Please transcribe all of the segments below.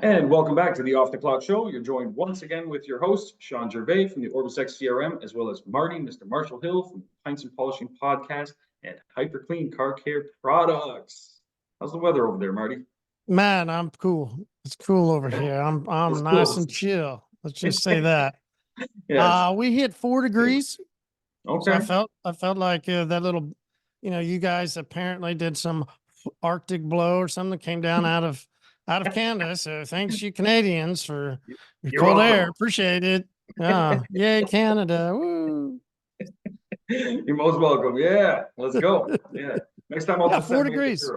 And welcome back to the Off the Clock Show. You're joined once again with your host, Shawn Gervais from the OrbisX CRM, as well as Marty, Mr. Marshall Hill from Pints and Polishing Podcast and hyperClean Car Care Products. How's the weather over there, Marty? Man, I'm cool. It's cool over here. I'm nice and chill. Let's just say that. We hit 4 degrees. Okay. So I felt like that little, you guys apparently did some Arctic blow or something, came down out of Canada. So thanks you Canadians for your cold air. Appreciate it. Yay, Canada. Woo. You're most welcome. Yeah, let's go. Yeah. Next time I'll just 4 degrees.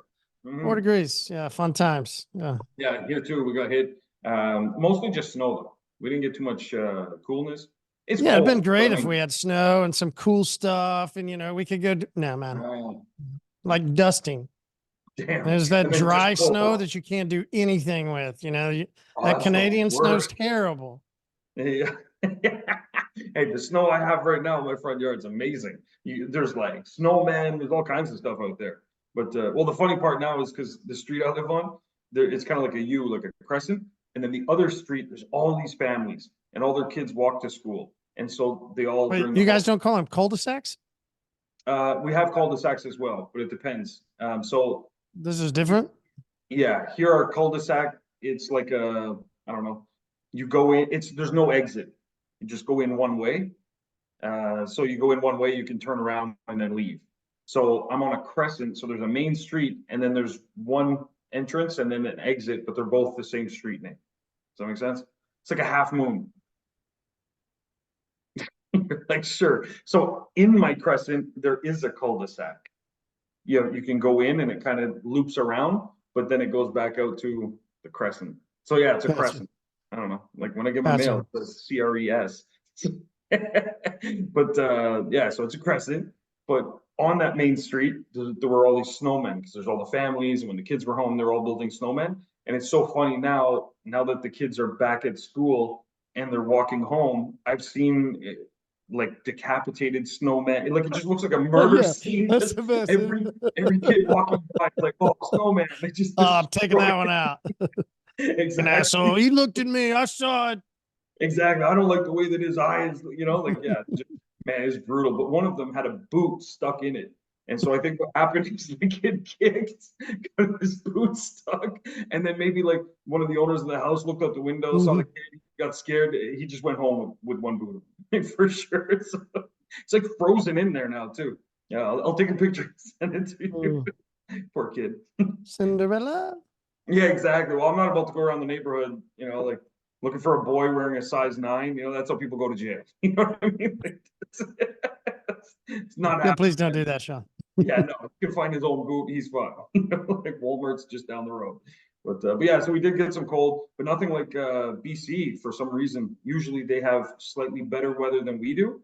4 degrees. Yeah, fun times. Yeah, here too. We got hit. Mostly just snow though. We didn't get too much coolness. It's cold, it'd been great if we had snow and some cool stuff, and we could go. No, man, like dusting. Damn. There's that dry snow that you can't do anything with. That Canadian snow's terrible. Yeah. Hey, the snow I have right now in my front yard is amazing. There's like snowmen, there's all kinds of stuff out there. But well, the funny part now is because the street I live on, it's kind of like a U, like a crescent, and then the other street, there's all these families, and all their kids walk to school, and so they all. Wait, you guys don't call them cul-de-sacs? We have cul-de-sacs as well, but it depends. So this is different. Yeah, here our cul-de-sac, it's like I don't know. You go in, there's no exit. You just go in one way. So you go in one way, you can turn around and then leave. So I'm on a crescent, so there's a main street, and then there's one entrance and then an exit, but they're both the same street name. Does that make sense? It's like a half moon. Like, sure. So in my crescent, there is a cul-de-sac. You can go in and it kind of loops around, but then it goes back out to the crescent. So yeah, it's a crescent. I don't know. Like when I get my mail, it says CRES. But yeah, so it's a crescent. But on that main street, there were all these snowmen because there's all the families, and when the kids were home, they're all building snowmen. And it's so funny now that the kids are back at school and they're walking home, I've seen like decapitated snowmen. Like it just looks like a murder scene. That's the best. Every kid walking by is like, oh, snowman. They just I'm taking that one out. Exactly. So he looked at me. I saw it. Exactly. I don't like the way that his eyes, like, yeah, man, it's brutal. But one of them had a boot stuck in it. And so I think what happened is the kid kicked, got his boot stuck. And then maybe like one of the owners of the house looked out the window, saw the kid, got scared. He just went home with one boot for sure. So it's like frozen in there now, too. Yeah, I'll take a picture and send it to you. Poor kid. Cinderella. Yeah, exactly. Well, I'm not about to go around the neighborhood, like looking for a boy wearing a size 9. That's how people go to jail. You know what I mean? Like, it's not. Yeah, please don't do that, Shawn. Yeah, no, he can find his own boot. He's fine. Like Walmart's just down the road. But yeah, so we did get some cold, but nothing like BC for some reason. Usually they have slightly better weather than we do.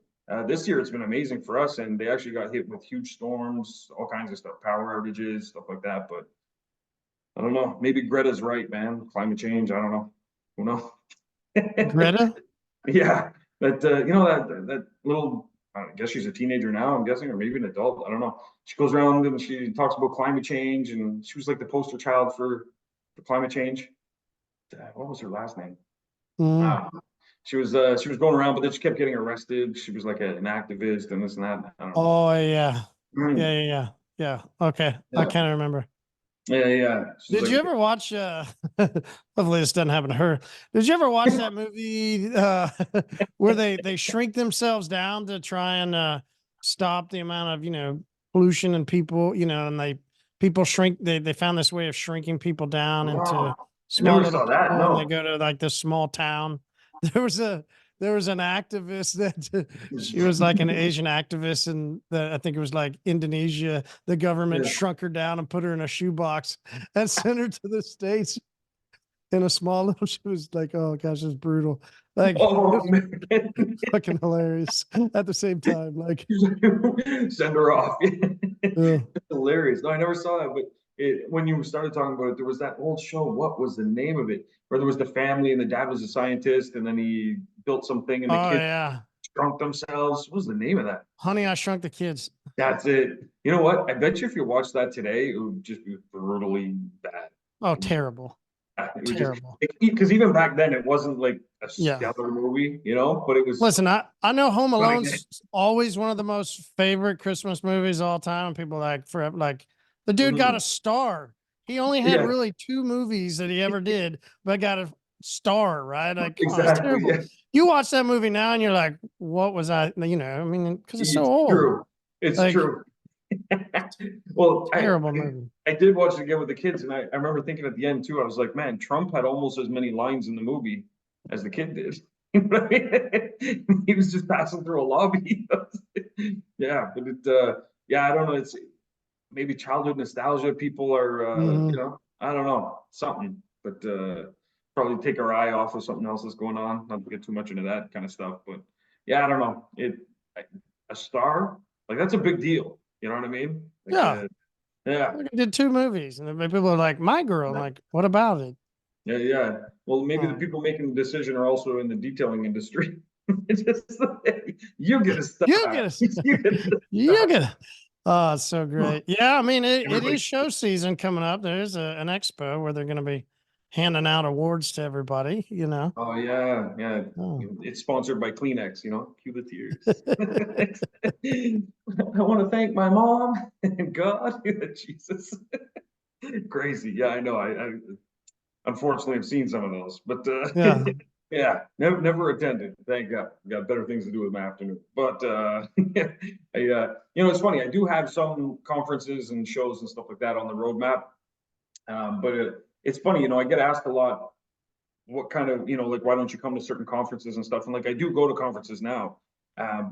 This year it's been amazing for us, and they actually got hit with huge storms, all kinds of stuff, power outages, stuff like that. But I don't know. Maybe Greta's right, man. Climate change. I don't know. Who knows? Greta? Yeah, that little. I guess she's a teenager now, I'm guessing, or maybe an adult. I don't know. She goes around and she talks about climate change, and she was like the poster child for climate change. What was her last name? She was going around, but then she kept getting arrested. She was like an activist and this and that. I don't know. Oh yeah, yeah. Okay, yeah. I can't remember. Yeah. Did you ever watch? Hopefully this doesn't happen to her. Did you ever watch that movie where they shrink themselves down to try and stop the amount of pollution and people and people shrink. They found this way of shrinking people down into small little people, and they go to like this small town. There was an activist that she was like an Asian activist, and I think it was like Indonesia. The government shrunk her down and put her in a shoebox and sent her to the States in a small little. She was like, oh gosh, it's brutal. Like, fucking hilarious at the same time. Like, send her off. It's hilarious. No, I never saw it, but when you started talking about it, there was that old show. What was the name of it? Where there was the family and the dad was a scientist, and then he built something, and the kids shrunk themselves. What was the name of that? Honey, I Shrunk the Kids. That's it. You know what? I bet you if you watch that today, it would just be brutally bad. Oh, terrible. It was just Terrible. because even back then it wasn't like a Yeah. stellar movie, you know, but it was Listen, I know Home funny. Alone's always one of the most favorite Christmas movies of all time. And people like forever, like the dude got a Mhm. star. He only had Yeah, really 2 movies that he ever did, but got a star, right? Like, come on, it's exactly. terrible. Yeah, You watch that movie now and you're like, what was I, you know, I mean, because it's so it's old. true. It's Like, true. Well, terrible movie. I did watch it again with the kids, and I remember thinking at the end too, I was like, man, Trump had almost as many lines in the movie as the kid did. You know what I mean? He was just passing through a lobby. Yeah, but yeah, I don't know. It's maybe childhood nostalgia. People are, Mhm. you know, I don't know, something, but probably take our eye off of something else that's going on. Not to get too much into that kind of stuff, but yeah, I don't know. A star, like that's a big deal. You know what I mean? Like, Yeah. yeah, Look, I did 2 movies. And then people are like, my girl. I'm like, what about it? yeah, yeah. Well, maybe the Oh. people making the decision are also in the detailing industry. It's just you get a You star. get it. You get a You star. get it. Oh, it's so great. Yeah, I mean, it Everybody. is show season coming up. There's an expo where they're going to be handing out awards to everybody, you know. Oh yeah, yeah. Oh. It's sponsored by Kleenex, you know, cue the tears. I want to thank my mom and God. Jesus. Crazy. Yeah, I know. I unfortunately have seen some of those, but Yeah. yeah, never attended. Thank God. Got better things to do with my afternoon. But you know, it's funny. I do have some conferences and shows and stuff like that on the roadmap. But it's funny, you know, I get asked a lot, what kind of, you know, like, why don't you come to certain conferences and stuff? And like, I do go to conferences now,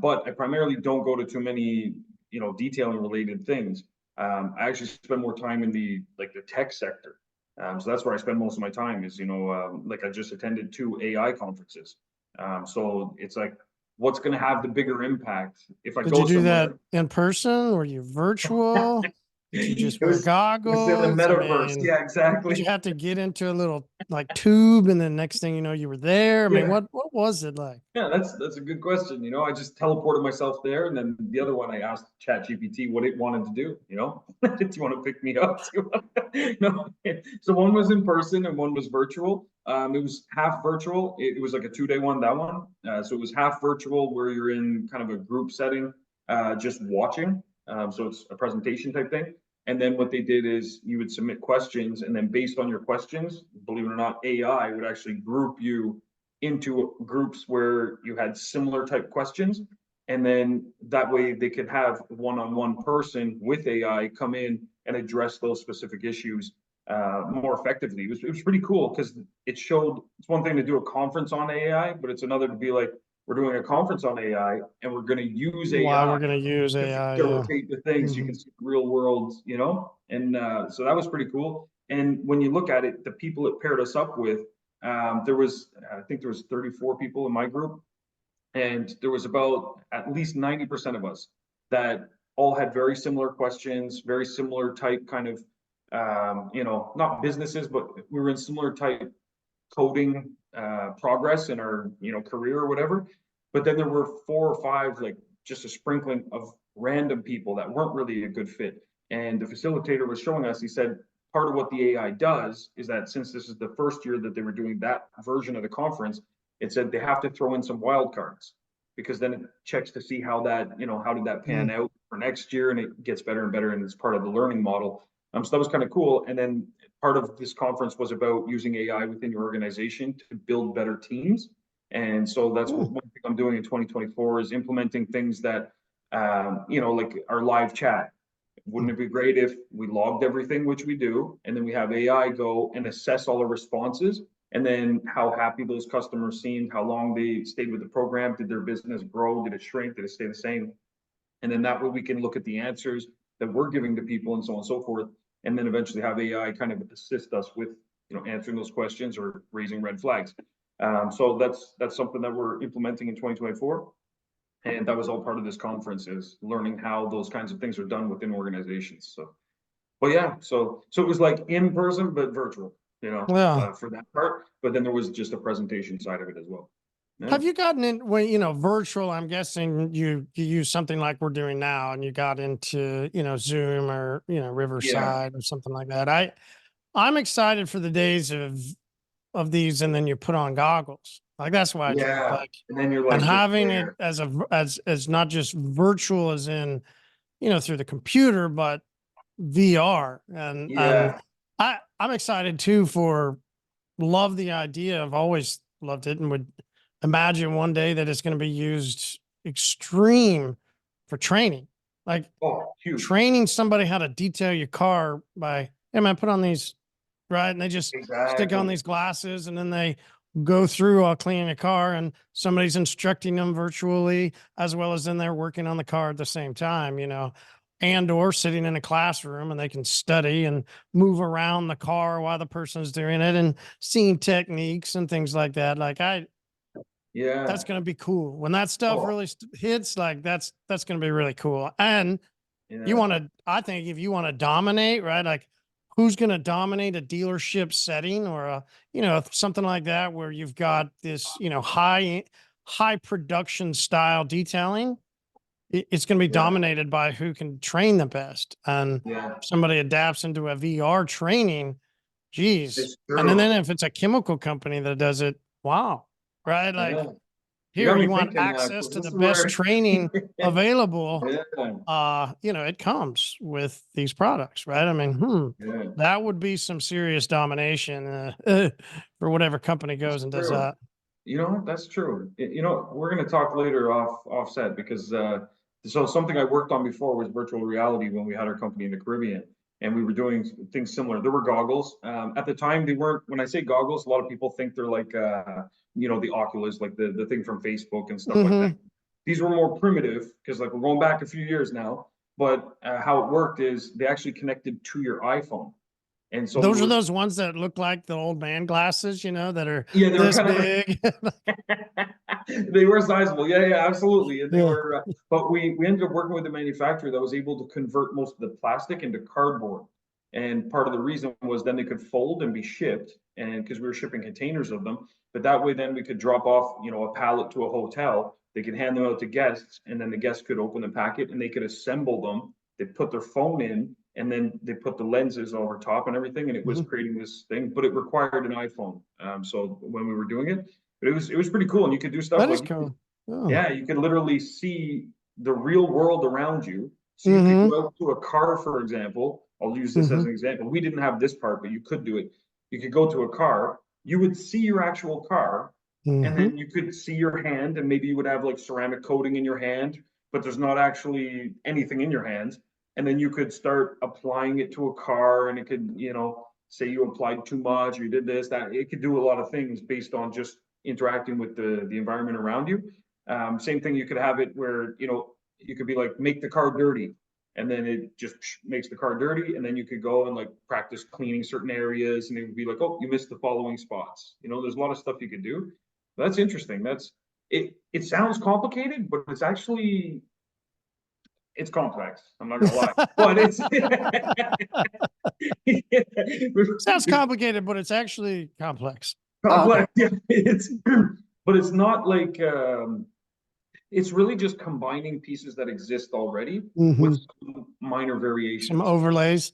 but I primarily don't go to too many, you know, detailing related things. I actually spend more time in the tech sector. So that's where I spend most of my time is, you know, like I just attended 2 AI conferences. So it's like, what's going to have the bigger impact if I Did you go do that somewhere? in person? Were you virtual? Did you just It wear was in the goggles? I metaverse. mean, Yeah, did you exactly. have to get into a little like tube and then next thing you know you were there? I mean, Yeah. what was it like? Yeah, that's a good question. You know, I just teleported myself there, and then the other one I asked ChatGPT what it wanted to do. You know, do you want to pick me up? No. So one was in person and one was virtual. It was half virtual. It was like a 2-day one. That one. So it was half virtual, where you're in kind of a group setting, just watching. So it's a presentation type thing. And then what they did is you would submit questions, and then based on your questions, believe it or not, AI would actually group you into groups where you had similar type questions. And then that way they could have one-on-one person with AI come in and address those specific issues more effectively. It was pretty cool because it showed it's one thing to do a conference on AI, but it's another to be like, we're doing a conference on AI and we're going to use Why AI we're gonna use to AI? Yeah. facilitate the things you Hmm. can see real world, you know? And so that was pretty cool. And when you look at it, the people it paired us up with, there was, I think there was 34 people in my group, and there was about at least 90% of us that all had very similar questions, very similar type kind of, you know, not businesses, but we were in similar type coding progress in our, you know, career or whatever. But then there were 4 or 5, like just a sprinkling of random people that weren't really a good fit. And the facilitator was showing us, he said, part of what the AI does is that since this is the first year that they were doing that version of the conference, it said they have to throw in some wild cards because then it checks to see how that, you know, how did that pan out for next year, and it gets better and better, and it's part of the learning model. So that was kind of cool. And then part of this conference was about using AI within your organization to build better teams. And so that's what Mm. one thing I'm doing in 2024 is implementing things that, you know, like our live chat. Wouldn't it be great if we logged everything, which we do, and then we have AI go and assess all the responses, and then how happy those customers seemed, how long they stayed with the program, did their business grow, did it shrink, did it stay the same? And then that way we can look at the answers that we're giving to people and so on and so forth, and then eventually have AI kind of assist us with, you know, answering those questions or raising red flags. So that's something that we're implementing in 2024. And that was all part of this conference, is learning how those kinds of things are done within organizations. So, well, yeah, so it was like in person but virtual, you know, Yeah. for that part. But then there was just a presentation side of it as well. Yeah. Have you gotten in when, you know, virtual? I'm guessing you use something like we're doing now, and you got into, you know, Zoom or, you know, Yeah. Riverside or something like that. I'm excited for the days of of these and then you put on goggles. Like that's why I think Yeah. like, And then you're and like just having it there. as as not just virtual as in, through the computer, but VR. And Yeah. I'm excited too for, love the idea. I've always loved it and would imagine one day that it's going to be used extreme for training. Like Oh, huge. training somebody how to detail your car by, hey man, put on these, right? And they just stick on Exactly. these glasses and then they go through all cleaning a car and somebody's instructing them virtually as well as then they're working on the car at the same time, and or sitting in a classroom and they can study and move around the car while the person's doing it and seeing techniques and things like that. Like Yeah. that's going to be cool when that stuff Oh, really hits. Like that's going to be really cool. And you yeah. want to, I think if you want to dominate, right? Like who's going to dominate a dealership setting or something like that, where you've got this, high production style detailing. It's going to be Yeah. dominated by who can train the best. And Yeah. if somebody adapts into a VR training, geez. It's And then true. if it's a chemical company that does it, wow. Right. Like, Yeah. You here, got me you want thinking, access 'cause to this the is best where, training available. yeah, It comes with these products, right? I mean, yeah, that would be some serious domination for whatever company it's goes and does true. that. You know what? That's true. We're going to talk later offset because so something I worked on before was virtual reality when we had our company in the Caribbean and we were doing things similar. There were goggles. At the time, they weren't. When I say goggles, a lot of people think they're like the Oculus, like the thing from Facebook and stuff like that. Mm-hmm. These were more primitive because like we're going back a few years now. But how it worked is they actually connected to your iPhone. And so we Those are were, those ones that look like the old man glasses, that are yeah, they were this kind of big. they were sizable. Yeah, yeah, absolutely. And they Yeah. were, but we ended up working with a manufacturer that was able to convert most of the plastic into cardboard. And part of the reason was then they could fold and be shipped, and because we were shipping containers of them, but that way then we could drop off, a pallet to a hotel. They could hand them out to guests, and then the guests could open the packet and they could assemble them. They put their phone in, and then they put the lenses over top and everything, and it was Mhm. creating this thing. But it required an iPhone. So when we were doing it, but it was pretty cool, and you could do stuff That is like, cool. Oh. yeah, you could literally see the real world around you. So you could Mm-hmm. go out to a car, for example. I'll use this Mm-hmm. as an example. We didn't have this part, but you could do it. You could go to a car. You would see your actual car, and Mm-hmm. then you could see your hand, and maybe you would have like ceramic coating in your hand, but there's not actually anything in your hands. And then you could start applying it to a car, and it could, say you applied too much, or you did this, that. It could do a lot of things based on just interacting with the environment around you. Same thing, you could have it where, you could be like, make the car dirty. And then it just makes the car dirty. And then you could go and like practice cleaning certain areas. And it would be like, oh, you missed the following spots. There's a lot of stuff you could do. That's interesting. It sounds complicated, but it's complex. I'm not gonna lie, but it's Sounds complicated, but it's actually complex. Oh, okay. complex. Yeah, but it's not like it's really just combining pieces that exist already Mm-hmm. with some minor Some variations. overlays.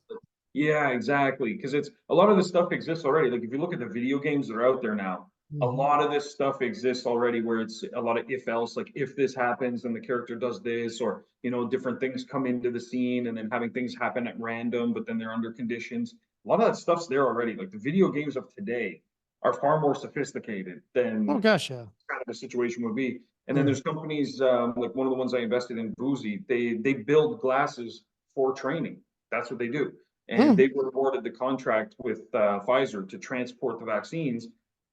Yeah, exactly. Because it's a lot of this stuff exists already. Like if you look at the video games that are out there now, a Mm-hmm. lot of this stuff exists already where it's a lot of if else, like if this happens, then the character does this, or different things come into the scene and then having things happen at random, but then they're under conditions. A lot of that stuff's there already. Like the video games of today are far more sophisticated Oh than gosh, yeah. kind of a situation would be. And then Mm. there's companies like one of the ones I invested in, Boozy. They build glasses for training. That's what they do. And Mm. they were awarded the contract with Pfizer to transport the vaccines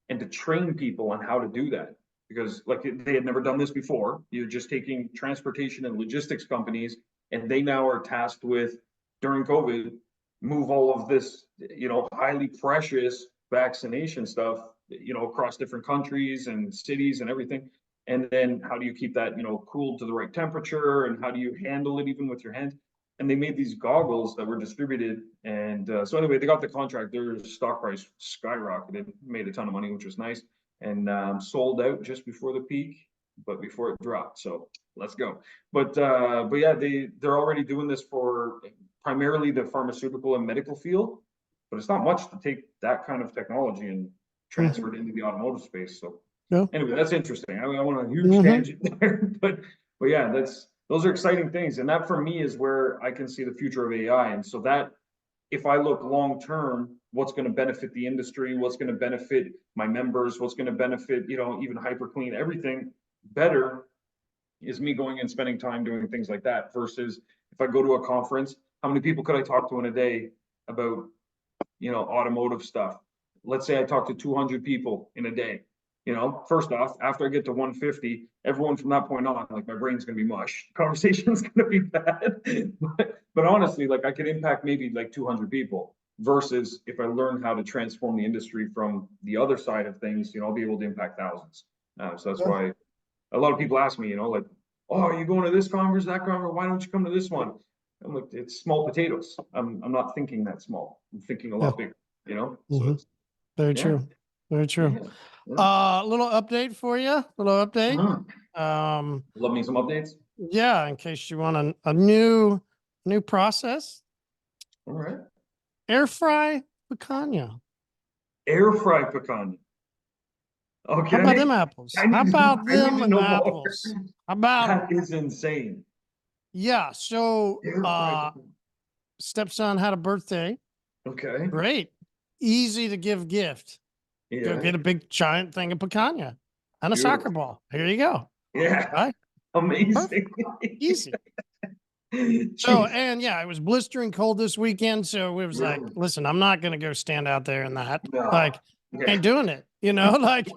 and to train people on how to do that. Because like they had never done this before. You're just taking transportation and logistics companies, and they now are tasked with during COVID move all of this, highly precious vaccination stuff, across different countries and cities and everything. And then how do you keep that, cooled to the right temperature, and how do you handle it even with your hands? And they made these goggles that were distributed. And so anyway, they got the contract. Their stock price skyrocketed, made a ton of money, which was nice, and sold out just before the peak, but before it dropped. So let's go. But yeah, they're already doing this for primarily the pharmaceutical and medical field, but it's not much to take that kind of technology and transferred into the automotive space. So Yeah. anyway, that's interesting. I want a huge tangent there, but yeah, those are exciting things. And that for me is where I can see the future of AI. And so that if I look long term, what's going to benefit the industry, what's going to benefit my members, what's going to benefit, even hyperclean, everything better is me going and spending time doing things like that versus if I go to a conference, how many people could I talk to in a day about, automotive stuff? Let's say I talk to 200 people in a day. First off, after I get to 150, everyone from that point on, like my brain's going to be mush. Conversation's going to be bad. but honestly, like I could impact maybe like 200 people versus if I learn how to transform the industry from the other side of things, I'll be able to impact thousands. So that's why a lot of people ask me, like, oh, are you going to this conference, that conference? Why don't you come to this one? I'm like, it's small potatoes. I'm not thinking that small. I'm thinking a lot bigger, So very true. Very true. Little update for you. Little update. Love me some updates. Yeah, in case you want a new process. All right. Air fry picanha. Air fry picanha. Okay. How about them apples? How about them apples? How about that is insane. Yeah. So stepson had a birthday. Okay. Great. Easy to give gift. Yeah. Go get a big giant thing of picanha and a soccer ball. Here you go. Yeah. Right? Amazing. Easy. So, and yeah, it was blistering cold this weekend. So it was like, listen, I'm not going to go stand out there in that. No. Like, ain't doing it, like,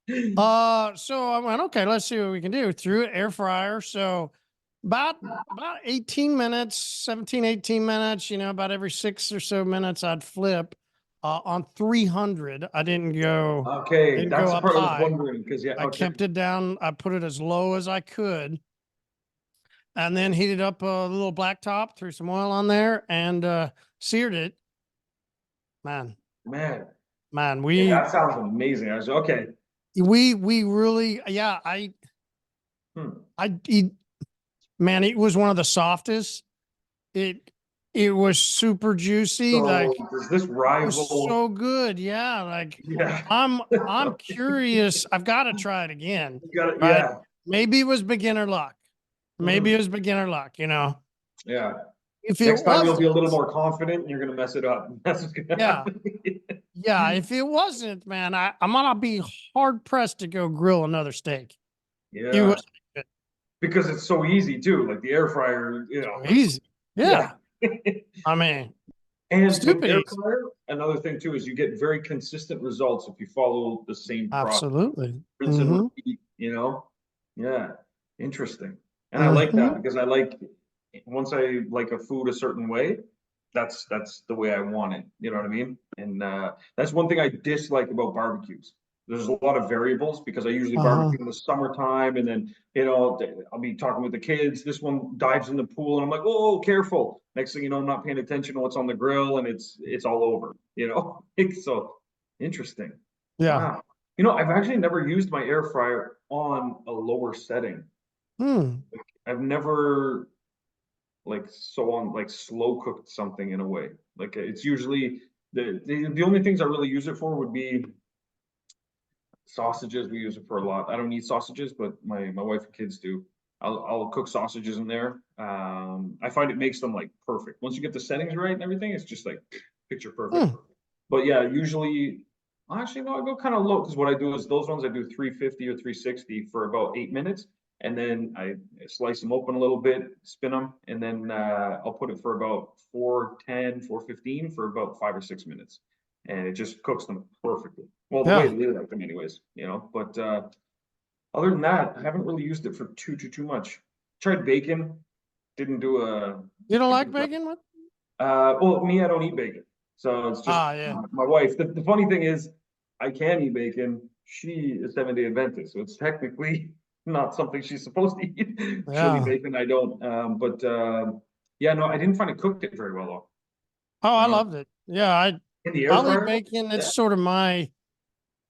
so I went, okay, let's see what we can do. Threw it air fryer. So about 18 minutes, 17, 18 minutes, about every 6 or so minutes I'd flip on 300. I didn't go. Okay. Didn't That's go the up part high. I was wondering because I kept it down. I put it as low as I could. And then heated up a little black top, threw some oil on there and seared it. Man, that sounds amazing. I was okay. We really, yeah, man, it was one of the softest. It was super juicy. So like does this rival? It was so good. Yeah. Like I'm curious. I've got to try it again. Right? Yeah. Maybe it was beginner luck. Maybe it was beginner luck, Yeah. If next time you'll be a little more confident and you're gonna mess it up. That's what's gonna happen. Yeah. If it wasn't, man, I'm gonna be hard pressed to go grill another steak. Yeah. Because it's so easy too. Like the air fryer, easy. Yeah. I mean, and with air fryer, another thing too is you get very consistent results if you follow the same process. Absolutely. Rinse and repeat, Yeah. Interesting. And I like that because I like once I like a food a certain way, that's the way I want it. You know what I mean? And that's one thing I dislike about barbecues. There's a lot of variables because I usually barbecue in the summertime, and then I'll be talking with the kids. This one dives in the pool, and I'm like, "Oh, careful!" Next thing you know, I'm not paying attention to what's on the grill, and it's all over. It's so interesting. Yeah. Wow. I've actually never used my air fryer on a lower setting. I've never slow cooked something in a way. Like it's usually the only things I really use it for would be sausages. We use it for a lot. I don't eat sausages, but my wife and kids do. I'll cook sausages in there. I find it makes them like perfect. Once you get the settings right and everything, it's just like picture perfect. But yeah, usually actually no, I go kind of low because what I do is those ones I do 350 or 360 for about 8 minutes. And then I slice them open a little bit, spin them, and then I'll put it for about 410, 415 for about 5 or 6 minutes. And it just cooks them perfectly. Well, the way they like them anyways, But other than that, I haven't really used it for too much. Tried bacon, didn't do a... You don't like bacon? Well, me, I don't eat bacon. So it's just my wife. The funny thing is, I can eat bacon. She is 7-day Adventist, so it's technically not something she's supposed to eat. Chili bacon, I don't. No, I didn't find it cooked it very well though. Oh, I loved it. Yeah, in the air fryer? Eat bacon. It's sort of my,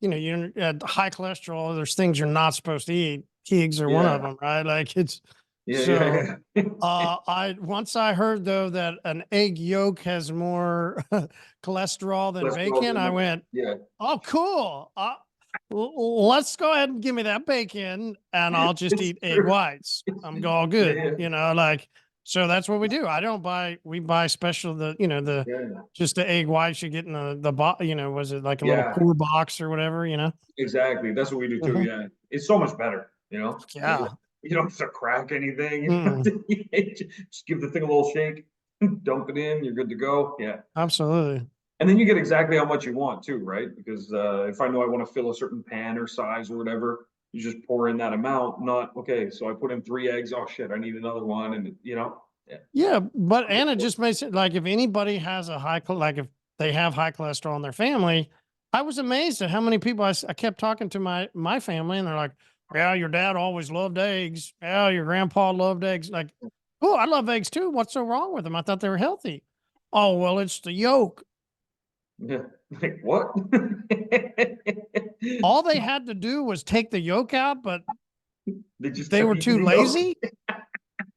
you're at high cholesterol. There's things you're not supposed to eat. Pigs are one of them, right? Like it's Yeah, So yeah, yeah. once I heard though that an egg yolk has more cholesterol than Cholesterol bacon, in I it. went, Yeah. oh, cool. Let's go ahead and give me that bacon and I'll just It's eat egg true. whites. I'm all Yeah, good. yeah, Like, so that's what we do. I don't buy, we buy special, yeah. just the egg whites you get in the box, was it like a little Yeah, pour box or whatever, exactly. That's what we do too. Mhm. Yeah. It's so much better, you know? Like Yeah. you don't have to crack anything. You don't have Mm, to, just give the thing a little shake, dump it in, you're good to go. Yeah. absolutely. And then you get exactly how much you want too, right? Because if I know I want to fill a certain pan or size or whatever, you just pour in that amount, not okay. So I put in 3 eggs. Oh shit, I need another one. And yeah. Yeah, but Anna just makes it like if anybody has like if they have high cholesterol in their family, I was amazed at how many people I kept talking to my family, and they're like, "Yeah, your dad always loved eggs. Yeah, your grandpa loved eggs." Like, oh, I love eggs too. What's so wrong with them? I thought they were healthy. Oh well, it's the yolk. Yeah. Like what? All they had to do was take the yolk out, but They just they kept were eating too the yolk. lazy.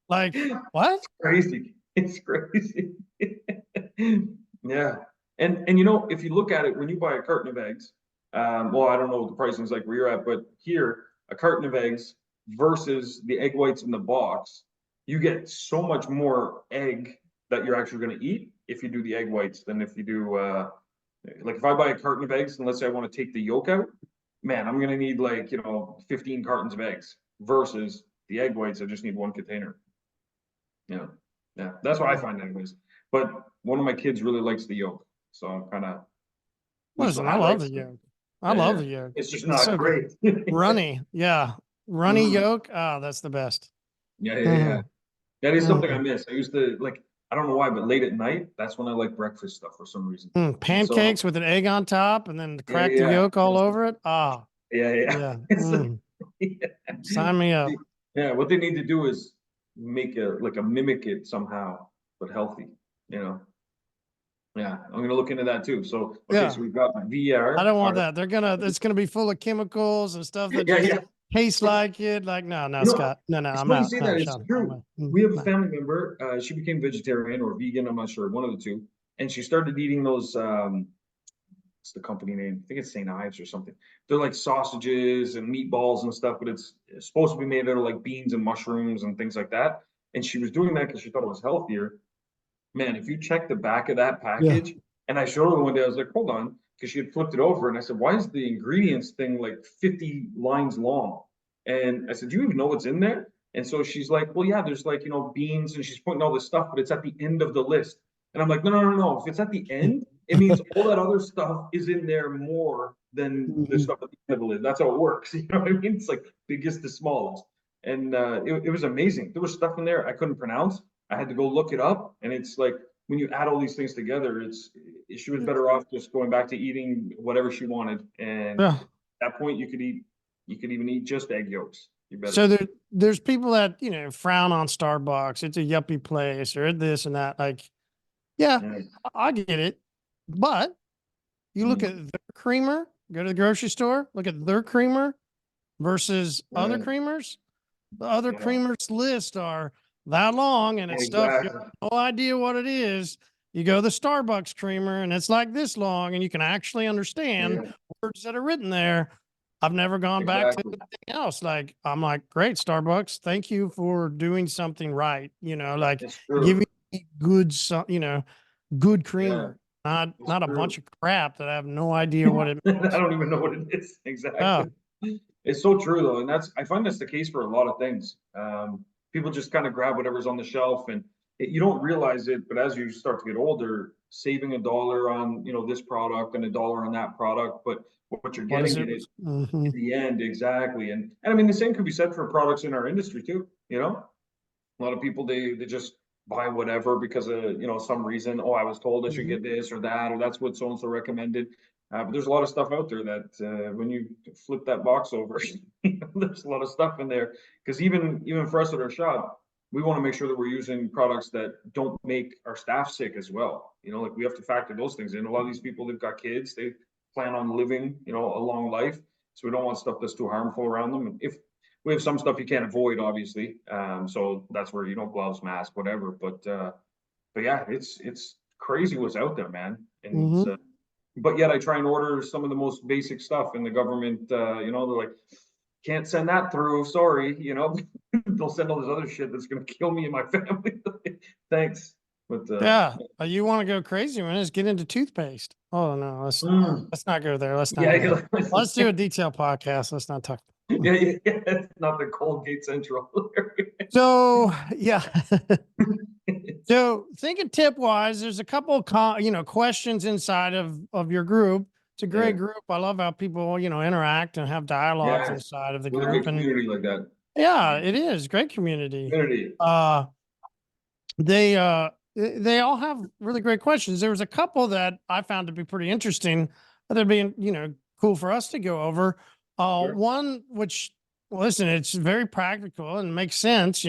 Like what? It's crazy. It's crazy. Yeah. And if you look at it, when you buy a carton of eggs, well, I don't know what the pricing is like where you're at, but here, a carton of eggs versus the egg whites in the box, you get so much more egg that you're actually going to eat if you do the egg whites than if you do like if I buy a carton of eggs and let's say I want to take the yolk out, man, I'm gonna need like 15 cartons of eggs versus the egg whites. I just need one container. Yeah, yeah, that's what I find anyways. But one of my kids really likes the yolk, so I'm kind of we still Listen, I have love eggs. the yolk. I Yeah, love yeah. the yolk. It's just It's not so good. great. Runny, yeah. Runny Mm. yolk. Ah, that's the best. Yeah, yeah, yeah. Mhm, That is something I mhm, miss. I used to like. I don't know why, but late at night, that's when I like breakfast stuff for some reason. And so, Pancakes with an egg on top and then yeah, crack the yeah, yolk all over it. Ah, yeah, yeah. yeah. It's like, Sign me up. yeah, what they need to do is make a mimic it somehow, but healthy, you know. Yeah, I'm gonna look into that too. So okay, Yeah. so we've got I VR. don't All want right. that. It's gonna be full of chemicals and stuff that Yeah, just yeah. tastes like it. Like, no, no, You know, Scott. No, no, it's I'm funny you out. say No, that. It's Sean. No true. way. We have a No. family member. She became vegetarian or vegan. I'm not sure, one of the two. And she started eating those. What's the company name? I think it's St. Ives or something. They're like sausages and meatballs and stuff, but it's supposed to be made out of like beans and mushrooms and things like that. And she was doing that because she thought it was healthier. Man, if you check the back of that Yeah. package, and I showed her one day, I was like, hold on, because she had flipped it over, and I said, why is the ingredients thing like 50 lines long? And I said, do you even know what's in there? And so she's like, well, yeah, there's like, beans, and she's putting all this stuff, but it's at the end of the list. And I'm like, no, no, no, no. If it's at the end, it means all that other stuff is in there more than the Mhm. stuff at the end of the list. That's how it works. You know what I mean? It's like biggest to smallest. And it was amazing. There was stuff in there I couldn't pronounce. I had to go look it up, and it's like when you add all these things together, she was better off just going back to eating whatever she wanted. And Yeah. at that point, you could even eat just egg yolks. You better. So there's people that, frown on Starbucks. It's a yuppie place or this and that. Like, yeah, Yeah. I get it. But you look Mm, at their creamer, go to the grocery store, look at their creamer versus other right. creamers. The other Yeah. creamers list are that long and it's stuff you Exactly. have no idea what it is. You go the Starbucks creamer and it's like this long and you can actually understand Yeah. words that are written there. I've never gone back to Exactly. anything else. Like I'm like, great Starbucks, thank you for doing something right. Like It's giving true. me good Yeah. creamer, not It's not a bunch true. of crap that I have no idea what it I means. don't even know what it is Oh, exactly. It's so true though, and I find that's the case for a lot of things. People just kind of grab whatever's on the shelf, and you don't realize it, but as you start to get older, saving a dollar on this product and a dollar on that product, but what you're what is getting it? in it Mhm. in the end, exactly. And I mean the same could be said for products in our industry too. A lot of people they just buy whatever because of some reason. Oh, I was told I should Mhm. get this or that, or that's what so and so recommended. But there's a lot of stuff out there that when you flip that box over, there's a lot of stuff in there. Because even for us at our shop, we want to make sure that we're using products that don't make our staff sick as well. Like we have to factor those things in. A lot of these people, they've got kids, they plan on living a long life, so we don't want stuff that's too harmful around them. And if we have some stuff you can't avoid, obviously. So that's where, you know, gloves, mask, whatever. But yeah, it's crazy what's out there, man. And Mm-hmm. but yet I try and order some of the most basic stuff, and the government, you know, they're like, can't send that through. Sorry, you know, they'll send all this other shit that's gonna kill me and my family. Thanks, but Yeah, you want to go crazy when just get into toothpaste. Oh no, let's not go there. Let's not yeah, go there. Let's do a detail podcast. Let's not talk. yeah, it's not the Colgate Central. So yeah. So thinking tip wise, there's a couple of questions inside of your group. It's a great Yeah, group. I love how people, interact and have dialogues yeah, inside of the with a good group. And community like that. yeah, it is great community. Community. They they all have really great questions. There was a couple that I found to be pretty interesting that being, cool for us to go over. Sure. One which, listen, it's very practical and makes sense,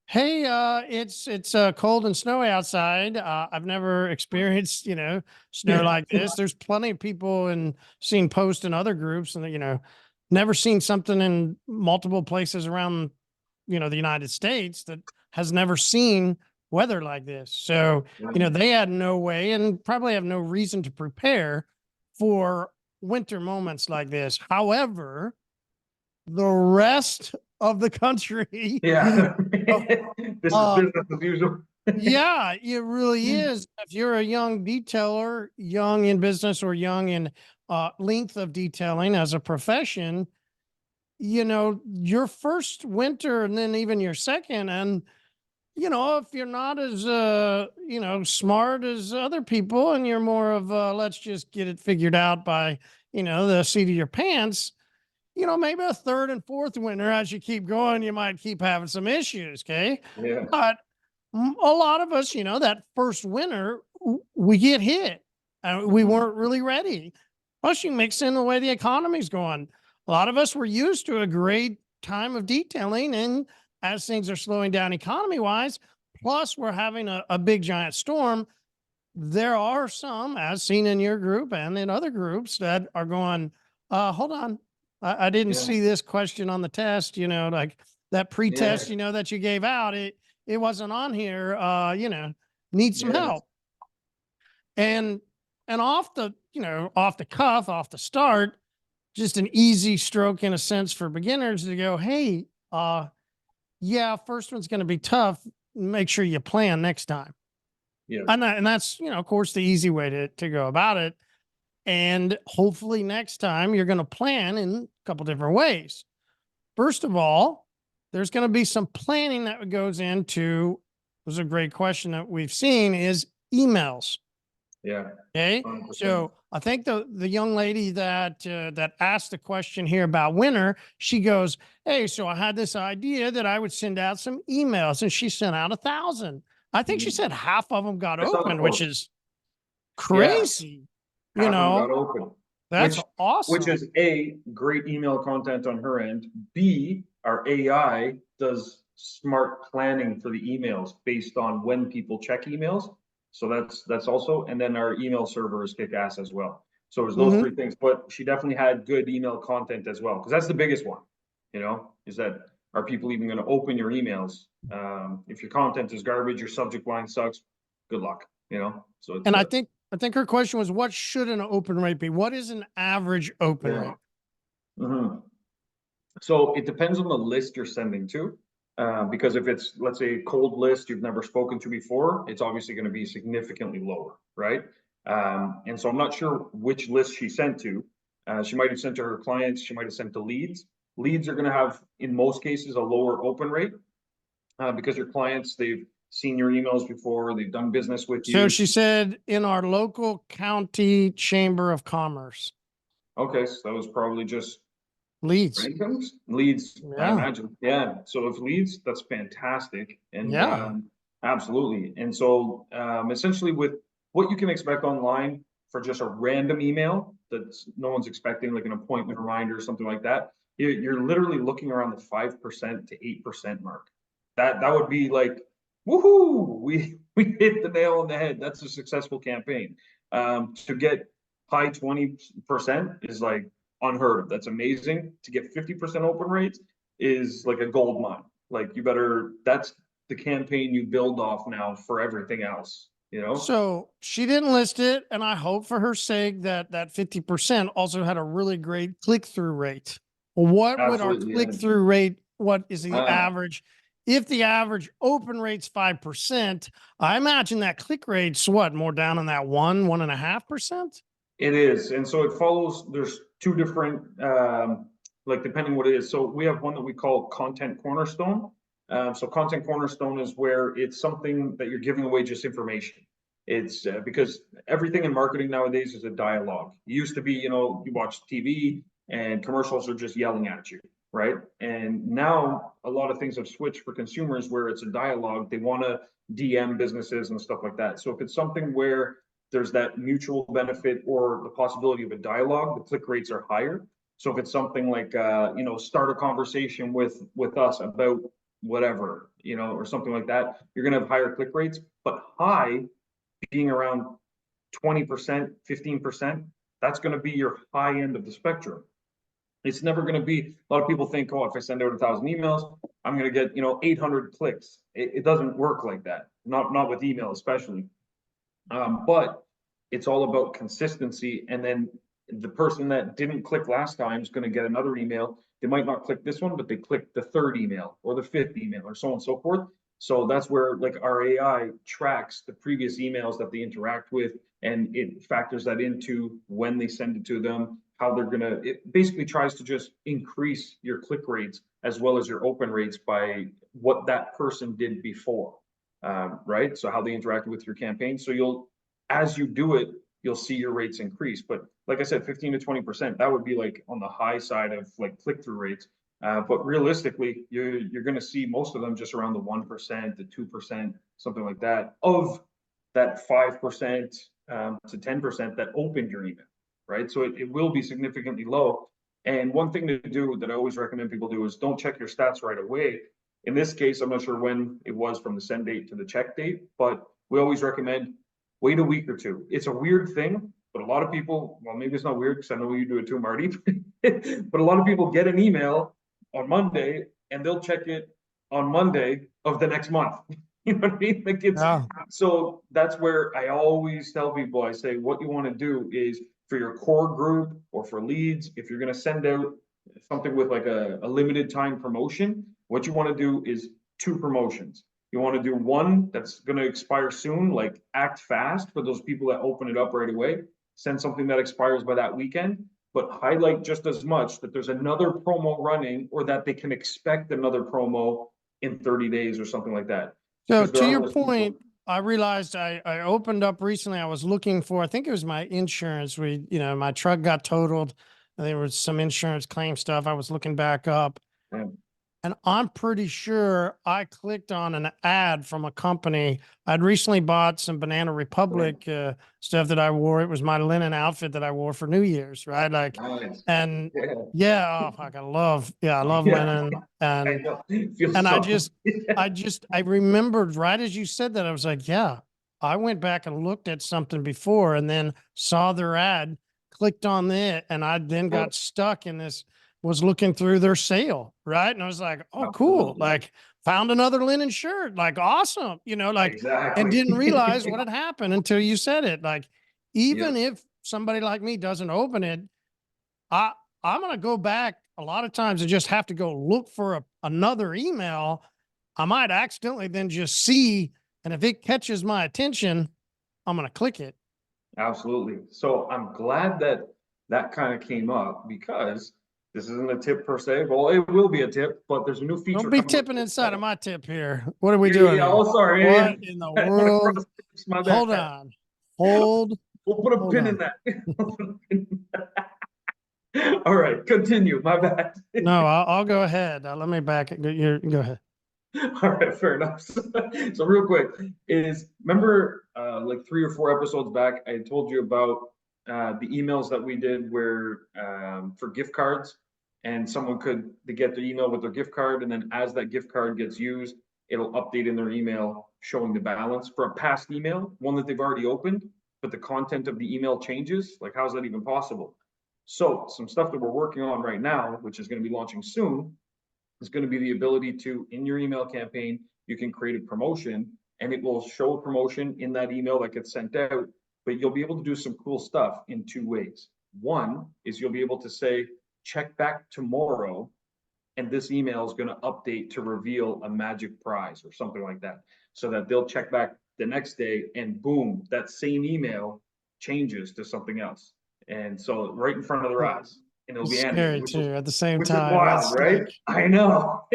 Hey, it's cold and snowy outside. I've never experienced, snow like this. There's plenty of people and seen posts in other groups and never seen something in multiple places around, the United States that has never seen weather like this. So, they had no way and probably have no reason to prepare for winter moments like this. However, the rest of the country, Yeah. This is business as usual. yeah, it really is. If you're a young detailer, young in business or young in length of detailing as a profession, your first winter and then even your second, and if you're not as smart as other people and you're more of let's just get it figured out by the seat of your pants, maybe a third and fourth winter as you keep going, you might keep having some issues. Okay. Yeah. But a lot of us, that first winter, we get hit and we weren't really ready. Plus, you mix in the way the economy's going. A lot of us were used to a great time of detailing. And as things are slowing down economy wise, plus we're having a big giant storm, there are some, as seen in your group and in other groups, that are going, hold on. I didn't Yeah. see this question on the test, like that pre-test, that you gave out. It wasn't on here, need some Yeah. help. And off the, off the cuff, off the start, just an easy stroke in a sense for beginners to go, hey, yeah, first one's going to be tough. Make sure you plan next time. Yeah. And that's, of course, the easy way to go about it. And hopefully next time you're going to plan in a couple different ways. First of all, there's going to be some planning that goes into, was a great question that we've seen, is emails. Yeah. Okay. 100%. So I think the young lady that asked the question here about winter, she goes, hey, so I had this idea that I would send out some emails, and she sent out 1,000. I think she said half of them got I saw the opened, which post. is Yeah. crazy. Half of them got open. That's Which awesome. is A, great email content on her end. B, our AI does smart planning for the emails based on when people check emails. So that's also, and then our email server is kick ass as well. So it's those three things, but she definitely had good email content as well. Cause that's the biggest one, is that are people even going to open your emails? If your content is garbage, your subject line sucks, good luck, So it's, and I think her question was, what should an open rate be? What is an average open rate? Mm-hmm. So it depends on the list you're sending to. Because if it's, let's say, a cold list you've never spoken to before, it's obviously going to be significantly lower, right? And so I'm not sure which list she sent to. She might have sent to her clients. She might have sent to leads. Leads are going to have, in most cases, a lower open rate because your clients, they've seen your emails before, they've done business with you. So she said in our local county chamber of commerce. Okay, so that was probably just leads. Leads, I Yeah. imagine. Yeah. So if leads, that's fantastic. And Yeah. absolutely. And so essentially with what you can expect online for just a random email that no one's expecting, like an appointment reminder or something like that, you're literally looking around the 5% to 8% mark. That would be like, woohoo, we hit the nail on the head. That's a successful campaign. To get high 20% is like unheard of. That's amazing. To get 50% open rates is like a gold mine. Like you better, that's the campaign you build off now for everything else, you know? So she didn't list it, and I hope for her sake that that 50% also had a really great click-through rate. What would our Absolutely. click-through rate, what is the Yeah. average? If the average open rate's 5%, I imagine that click rate's what, more down in that 1.5%? It is. And so it follows, there's two different, like depending what it is. So we have one that we call content cornerstone. So content cornerstone is where it's something that you're giving away just information. It's because everything in marketing nowadays is a dialogue. It used to be, you know, you watch TV and commercials are just yelling at you, right? And now a lot of things have switched for consumers where it's a dialogue. They want to DM businesses and stuff like that. So if it's something where there's that mutual benefit or the possibility of a dialogue, the click rates are higher. So if it's something like, you know, start a conversation with us about whatever, you know, or something like that, you're going to have higher click rates. But high being around 20%, 15%, that's going to be your high end of the spectrum. It's never going to be, a lot of people think, oh, if I send out 1,000 emails, I'm going to get, you know, 800 clicks. It doesn't work like that. Not with email, especially. But it's all about consistency. And then the person that didn't click last time is going to get another email. They might not click this one, but they click the third email or the fifth email or so on and so forth. So that's where like our AI tracks the previous emails that they interact with, and it factors that into when they send it to them, how they're gonna, it basically tries to just increase your click rates as well as your open rates by what that person did before. Right? So how they interacted with your campaign. So you'll, as you do it, you'll see your rates increase. But like I said, 15 to 20%, that would be like on the high side of like click-through rates. But realistically, you're going to see most of them just around the 1%, the 2%, something like that, of that 5% to 10% that opened your email, right? So it will be significantly low. And one thing to do that I always recommend people do is don't check your stats right away. In this case, I'm not sure when it was from the send date to the check date, but we always recommend wait a week or two. It's a weird thing, but a lot of people, well, maybe it's not weird because I know you do it too, Marty, but a lot of people get an email on Monday and they'll check it on Monday of the next month. You know what I mean? Like it's, so that's where I always tell people, I say, what you want to do is for your core group or for leads, if you're going to send out something with like a limited time promotion, what you want to do is 2 promotions. You want to do one that's going to expire soon, like act fast for those people that open it up right away. Send something that expires by that weekend, but highlight just as much that there's another promo running or that they can expect another promo in 30 days or something like that. So to your point, I realized I opened up recently. I was looking for, I think it was my insurance. My truck got totaled. And there was some insurance claim stuff. I was looking back up. Yeah. And I'm pretty sure I clicked on an ad from a company. I'd recently bought some Banana Republic stuff that I wore. It was my linen outfit that I wore for New Year's, right? Like, nice. and yeah, oh, fuck, I love linen. And I remembered right as you said that, I was like, yeah, I went back and looked at something before and then saw their ad, clicked on it, and I then got stuck in this, was looking through their sale, right? And I was like, oh, cool. Like found another linen shirt, like awesome, like, exactly. and didn't realize what had happened until you said it. Like, even if somebody like me doesn't open it, I'm going to go back a lot of times and just have to go look for another email. I might accidentally then just see, and if it catches my attention, I'm going to click it. Absolutely. So I'm glad that that kind of came up because this isn't a tip per se. Well, it will be a tip, but there's a new feature. Don't be tipping inside of my tip here. What are we doing? Yeah, oh, sorry. What in the world? Hold on. Hold. We'll put a pin in that. All right, continue. My bad. No, I'll go ahead. Let me back it. Go ahead. All right, fair enough. So real quick is, remember like 3 or 4 episodes back, I told you about the emails that we did where for gift cards, and someone they get their email with their gift card, and then as that gift card gets used, it'll update in their email showing the balance for a past email, one that they've already opened, but the content of the email changes. Like, how is that even possible? So some stuff that we're working on right now, which is going to be launching soon, is going to be the ability to, in your email campaign, you can create a promotion and it will show a promotion in that email that gets sent out, but you'll be able to do some cool stuff in 2 ways. One is you'll be able to say, check back tomorrow, and this email is going to update to reveal a magic prize or something like that, so that they'll check back the next day and boom, that same email changes to something else. And so right in front of their eyes, and it'll be Scary animated, too at the same which is time. wild, That's right? like, I know.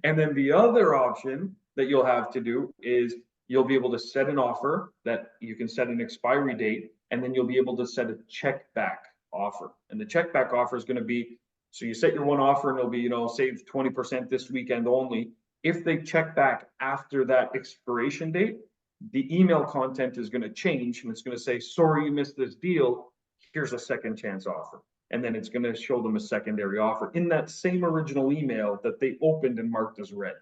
And then the other option that you'll have to do is you'll be able to set an offer that you can set an expiry date, and then you'll be able to set a check back offer. And the check back offer is going to be, so you set your one offer and it'll be, save 20% this weekend only. If they check back after that expiration date, the email content is going to change and it's going to say, sorry, you missed this deal. Here's a second chance offer. And then it's going to show them a secondary offer in that same original email that they opened and marked as read.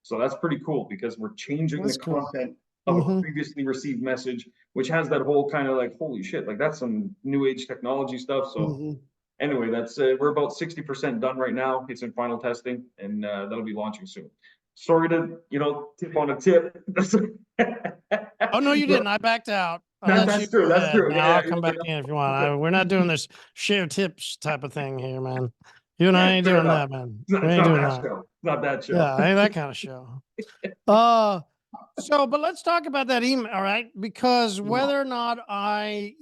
So that's pretty cool because we're changing the content of a previously received message, which has that whole kind of like, holy shit, like that's some new age technology stuff. So anyway, that's we're about 60% done right now. It's in final testing, and that'll be launching soon. Sorry to tip on a tip. oh no, you didn't. I backed out. That's true. That's true. Now Yeah, I'll come back in if you want. We're not doing this share tips type of thing here, man. You and I ain't doing that, man. It's not, We ain't doing that. show. Not that show. Yeah, ain't that kind of show. So, but let's talk about that email, all right? Because whether or not I,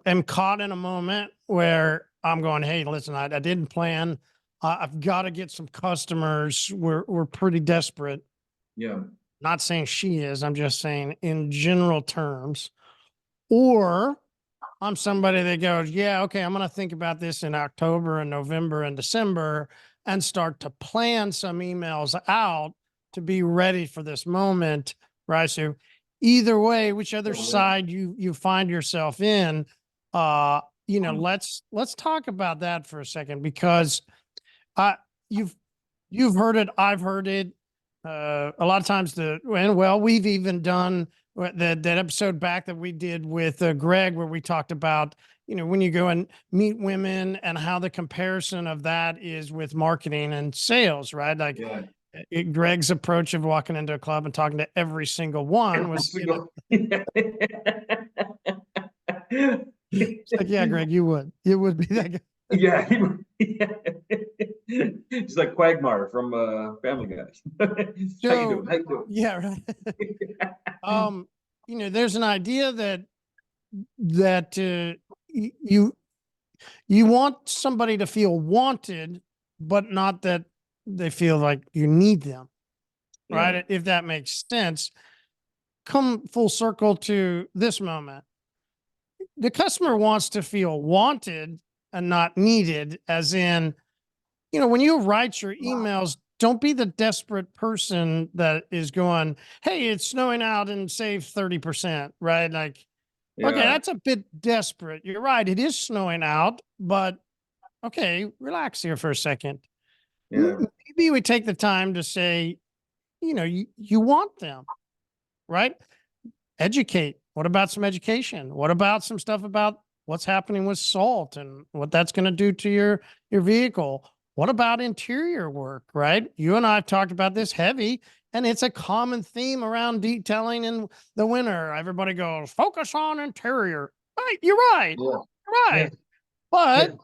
am caught in a moment where I'm going, hey, listen, I didn't plan. I've got to get some customers. We're pretty desperate. Yeah. Not saying she is. I'm just saying in general terms. Or I'm somebody that goes, yeah, okay, I'm going to think about this in October and November and December and start to plan some emails out to be ready for this moment, right? So either way, whichever side you find yourself in, let's talk about that for a second, because you've heard it, I've heard it. A lot of times we've even done that episode back that we did with Greg, where we talked about, when you go and meet women and how the comparison of that is with marketing and sales, right? Like Greg's approach of walking into a club and talking to every single one was, it's like, yeah, Greg, you would be that guy. Yeah, he's like Quagmire from Family Guy. How you doing? How you doing? Yeah, right. There's an idea that you want somebody to feel wanted, but not that they feel like you need them, right? If that makes sense. Come full circle to this moment. The customer wants to feel wanted and not needed, as in, when you write your emails, don't be the desperate person that is going, hey, it's snowing out and save 30%, right? Like, okay, that's a bit desperate. You're right. It is snowing out, but okay, relax here for a second. Maybe we take the time to say, you want them, right? Educate. What about some education? What about some stuff about what's happening with salt and what that's going to do to your vehicle? What about interior work, right? You and I have talked about this heavy, and it's a common theme around detailing in the winter. Everybody goes, focus on interior. Right, you're right. Right. But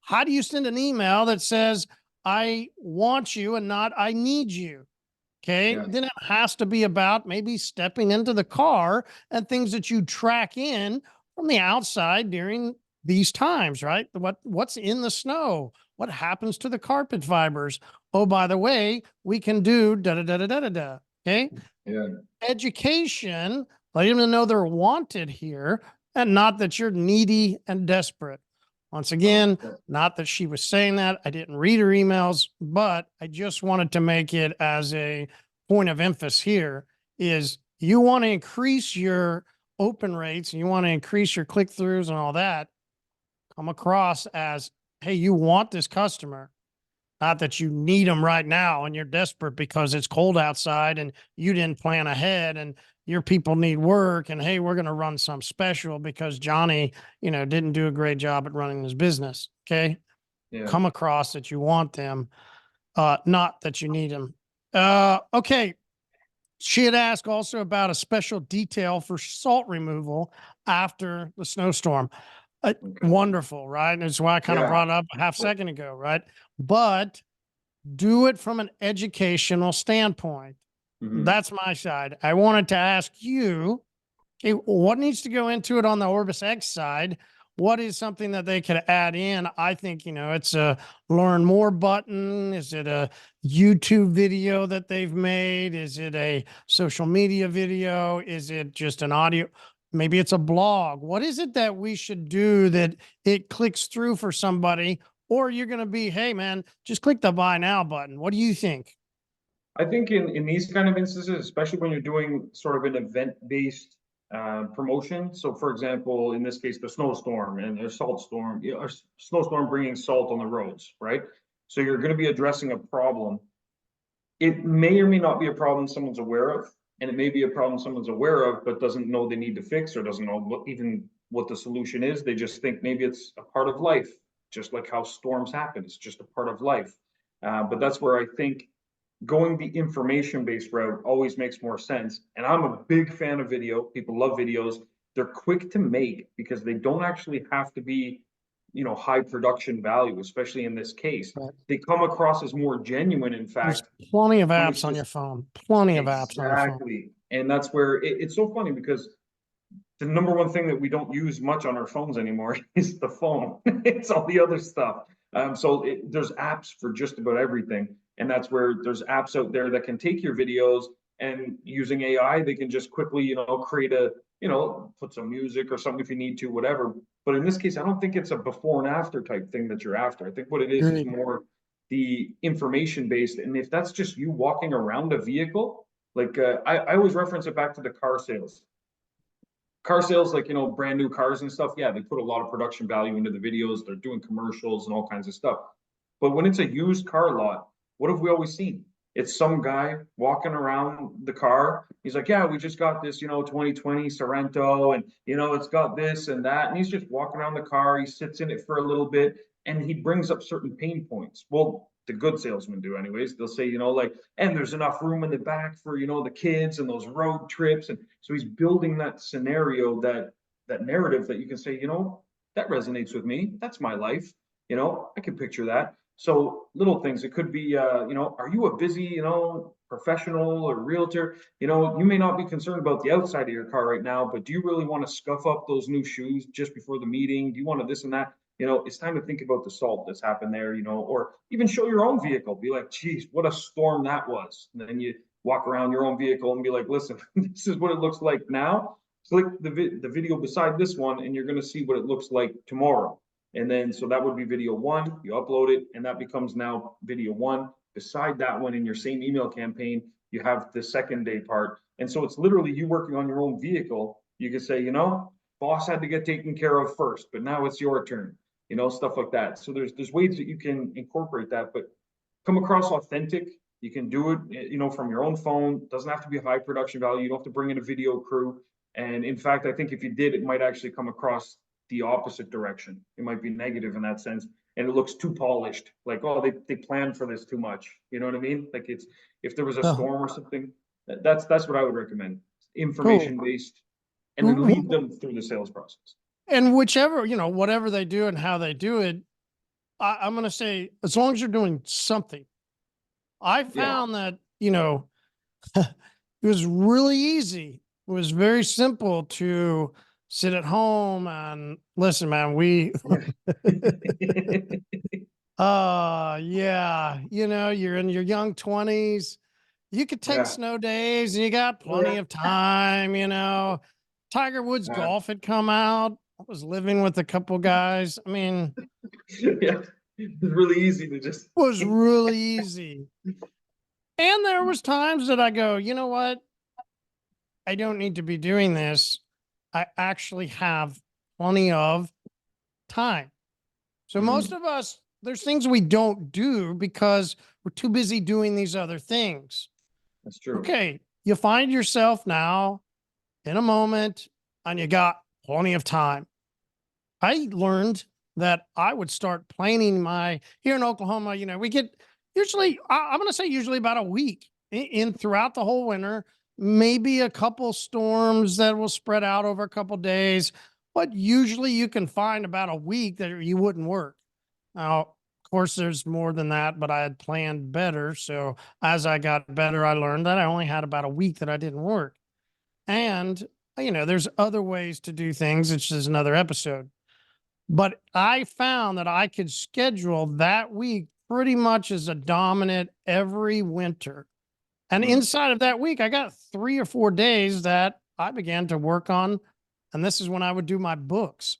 how do you send an email that says, I want you and not I need you? Okay. Then it has to be about maybe stepping into the car and things that you track in from the outside during these times, right? What's in the snow? What happens to the carpet fibers? Oh, by the way, we can do da-da-da-da-da-da. Okay. Education, letting them know they're wanted here, and not that you're needy and desperate. Once again, not that she was saying that. I didn't read her emails, but I just wanted to make it as a point of emphasis here is you want to increase your open rates and you want to increase your click-throughs and all that. Come across as, hey, you want this customer, not that you need them right now and you're desperate because it's cold outside and you didn't plan ahead and your people need work and, hey, we're going to run some special because Johnny, didn't do a great job at running his business. Okay. Come across that you want them. Not that you need them. Okay. She had asked also about a special detail for salt removal after the snowstorm. Wonderful, right? And it's why I kind of Yeah. brought it up a half second ago, right? But do it from an educational standpoint. Mhm. That's my side. I wanted to ask you, okay, what needs to go into it on the OrbisX side? What is something that they could add in? I think, it's a learn more button. Is it a YouTube video that they've made? Is it a social media video? Is it just an audio? Maybe it's a blog. What is it that we should do that it clicks through for somebody? Or you're going to be, hey, man, just click the buy now button. What do you think? I think in these kind of instances, especially when you're doing sort of an event-based promotion. So for example, in this case, the snowstorm and the salt storm, a snowstorm bringing salt on the roads, right? So you're going to be addressing a problem. It may or may not be a problem someone's aware of, and it may be a problem someone's aware of, but doesn't know they need to fix or doesn't know what the solution is. They just think maybe it's a part of life, just like how storms happen. It's just a part of life. But that's where I think going the information-based route always makes more sense. And I'm a big fan of video. People love videos. They're quick to make because they don't actually have to be, high production value, especially in this case. Right. They come across as more genuine, in There's fact. plenty of When it's apps on just your phone. Plenty of apps on your phone. exactly. And that's where it's so funny because the number one thing that we don't use much on our phones anymore is the phone. It's all the other stuff. There's apps for just about everything. And that's where there's apps out there that can take your videos and using AI, they can just quickly, create put some music or something if you need to, whatever. But in this case, I don't think it's a before and after type thing that you're after. I think what it is Agreed. more the information based. And if that's just you walking around a vehicle, like I always reference it back to the car sales, like, brand new cars and stuff. Yeah, they put a lot of production value into the videos. They're doing commercials and all kinds of stuff. But when it's a used car lot, what have we always seen? It's some guy walking around the car. He's like, yeah, we just got this, 2020 Sorrento, and, it's got this and that. And he's just walking around the car. He sits in it for a little bit and he brings up certain pain points. Well, the good salesmen do anyways. They'll say, like, and there's enough room in the back for, the kids and those road trips. And so he's building that scenario, that narrative that you can say, that resonates with me. That's my life. I can picture that. So little things, it could be, are you a busy, professional or realtor? You may not be concerned about the outside of your car right now, but do you really want to scuff up those new shoes just before the meeting? Do you want to this and that? It's time to think about the salt that's happened there, or even show your own vehicle. Be like, geez, what a storm that was. And then you walk around your own vehicle and be like, listen, this is what it looks like now. Click the video beside this one, and you're going to see what it looks like tomorrow. And then, so that would be video one, you upload it, and that becomes now video one. Beside that one in your same email campaign, you have the second day part. And so it's literally you working on your own vehicle. You can say, boss had to get taken care of first, but now it's your turn, stuff like that. So there's ways that you can incorporate that, but come across authentic. You can do it, from your own phone. Doesn't have to be high production value. You don't have to bring in a video crew. And in fact, I think if you did, it might actually come across the opposite direction. It might be negative in that sense. And it looks too polished, like, oh, they planned for this too much. You know what I mean? Like if there was a Oh, storm or something, that's what I would recommend. cool. Information based, and then lead them through the sales process. And whichever, whatever they do and how they do it, I'm going to say, as long as you're doing something, I Yeah. found that, it was really easy. It was very simple to sit at home and listen, man, yeah, you're in your young 20s. You could take Yeah. snow days and you got plenty of time, Tiger Woods Yeah. golf had come out. I was living with a couple guys. I mean, Yeah. It's really easy to just. it was really easy. And there was times that I go, you know what? I don't need to be doing this. I actually have plenty of time. So most of us, there's things we don't do because we're too busy doing these other things. That's true. Okay. You find yourself now in a moment and you got plenty of time. I learned that I would start planning here in Oklahoma, we get Usually, I'm going to say usually about a week in throughout the whole winter, maybe a couple storms that will spread out over a couple days, but usually you can find about a week that you wouldn't work. Now, of course, there's more than that, but I had planned better. So as I got better, I learned that I only had about a week that I didn't work. And, there's other ways to do things, which is another episode. But I found that I could schedule that week pretty much as a dominant every winter. And Mm, inside of that week, I got 3 or 4 days that I began to work on. And this is when I would do my books.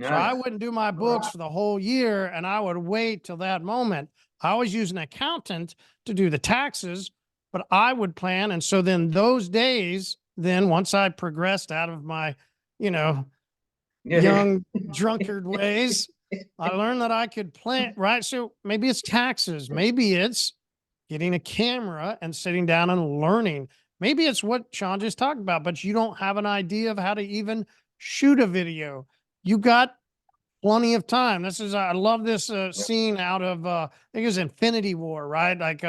So I nice. wouldn't do my books for the whole year and I would wait till that moment. I always use an accountant to do the taxes, but I would plan. And so then those days, then once I progressed out of my, you know, Yeah. young drunkard ways, I learned that I could plan, right? So maybe it's taxes, maybe it's getting a camera and sitting down and learning. Maybe it's what Shawn just talked about, but you don't have an idea of how to even shoot a video. You got plenty of time. I love this Yeah. scene out of I think it's Infinity War, right? Like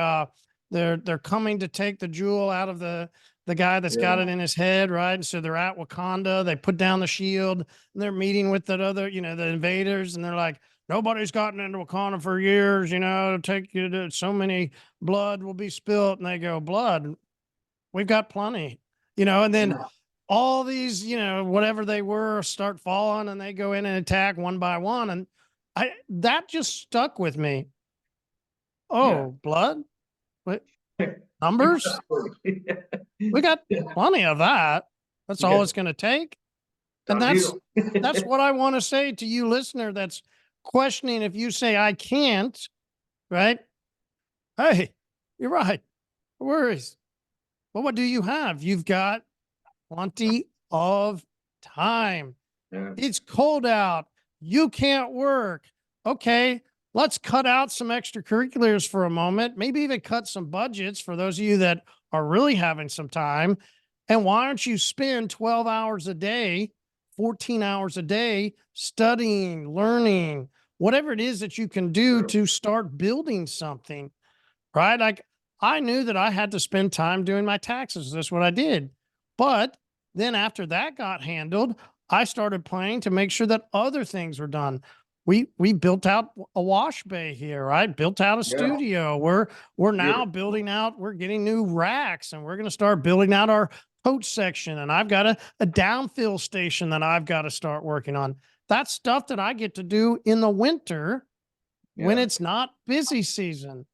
they're coming to take the jewel out of the guy that's got Yeah. it in his head, right? And so they're at Wakanda, they put down the shield, and they're meeting with that other, the invaders, and they're like, nobody's gotten into Wakanda for years, take you to so many blood will be spilt. And they go, blood, we've got plenty, and then Yeah. all these, whatever they were start falling and they go in and attack one by one. And that just stuck with me. Yeah. Oh, blood? What numbers? We got plenty of that. That's all Yeah. it's going to take. And Done deal. that's what I want to say to you listener that's questioning if you say I can't, right? Hey, you're right. No worries. Well, what do you have? You've got plenty of time. Yeah. It's cold out. You can't work. Okay, let's cut out some extracurriculars for a moment. Maybe even cut some budgets for those of you that are really having some time. And why don't you spend 12 hours a day, 14 hours a day studying, learning, whatever it is that you can do True. to start building something, right? Like I knew that I had to spend time doing my taxes. That's what I did. But then after that got handled, I started planning to make sure that other things were done. We built out a wash bay here, right? Built out a Yeah. studio. We're now Beautiful. building out, we're getting new racks and we're going to start building out our coach section. And I've got a downfill station that I've got to start working on. That's stuff that I get to do in the winter when Yeah. it's not busy season.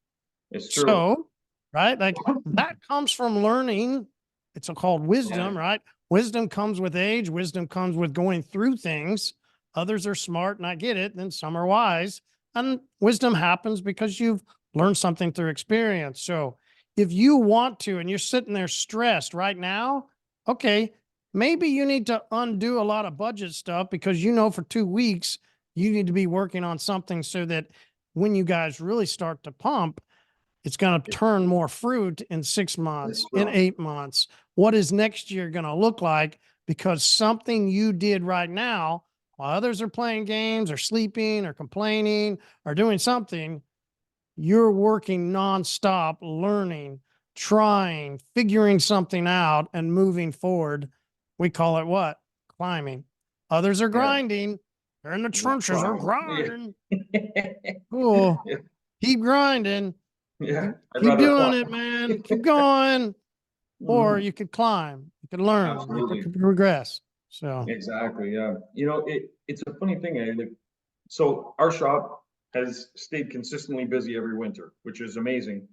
It's true. So, right, like that comes from learning. It's called wisdom, Yeah. right? Wisdom comes with age. Wisdom comes with going through things. Others are smart and I get it. Then some are wise. And wisdom happens because you've learned something through experience. So if you want to, and you're sitting there stressed right now, okay, maybe you need to undo a lot of budget stuff because for 2 weeks, you need to be working on something so that when you guys really start to pump, it's going to turn more fruit in 6 months, It's in true. 8 months. What is next year going to look like? Because something you did right now, while others are playing games or sleeping or complaining or doing something, you're working nonstop, learning, trying, figuring something out, and moving forward. We call it what? Climbing. Others are Yeah. grinding. They're in the Not trenches. They're fun. Yeah. grinding. Cool. Yeah. Keep grinding. Yeah. I'd Keep rather doing climb. it, man. Keep going. Or Mhm. you could climb. You could learn. You Absolutely. could progress. So Exactly. Yeah. It's a funny thing. Like, so our shop has stayed consistently busy every winter, which is amazing.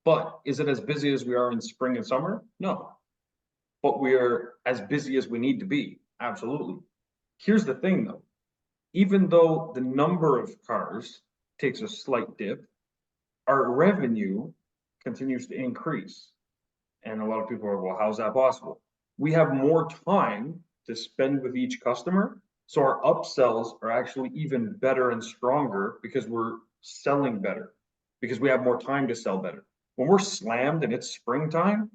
But is it as busy as we are in spring and summer? No. But we are as busy as we need to be. Absolutely. Here's the thing though. Even though the number of cars takes a slight dip, our revenue continues to increase. And a lot of people are, well, how's that possible? We have more time to spend with each customer. So our upsells are actually even better and stronger because we're selling better, because we have more time to sell better. When we're slammed and it's springtime,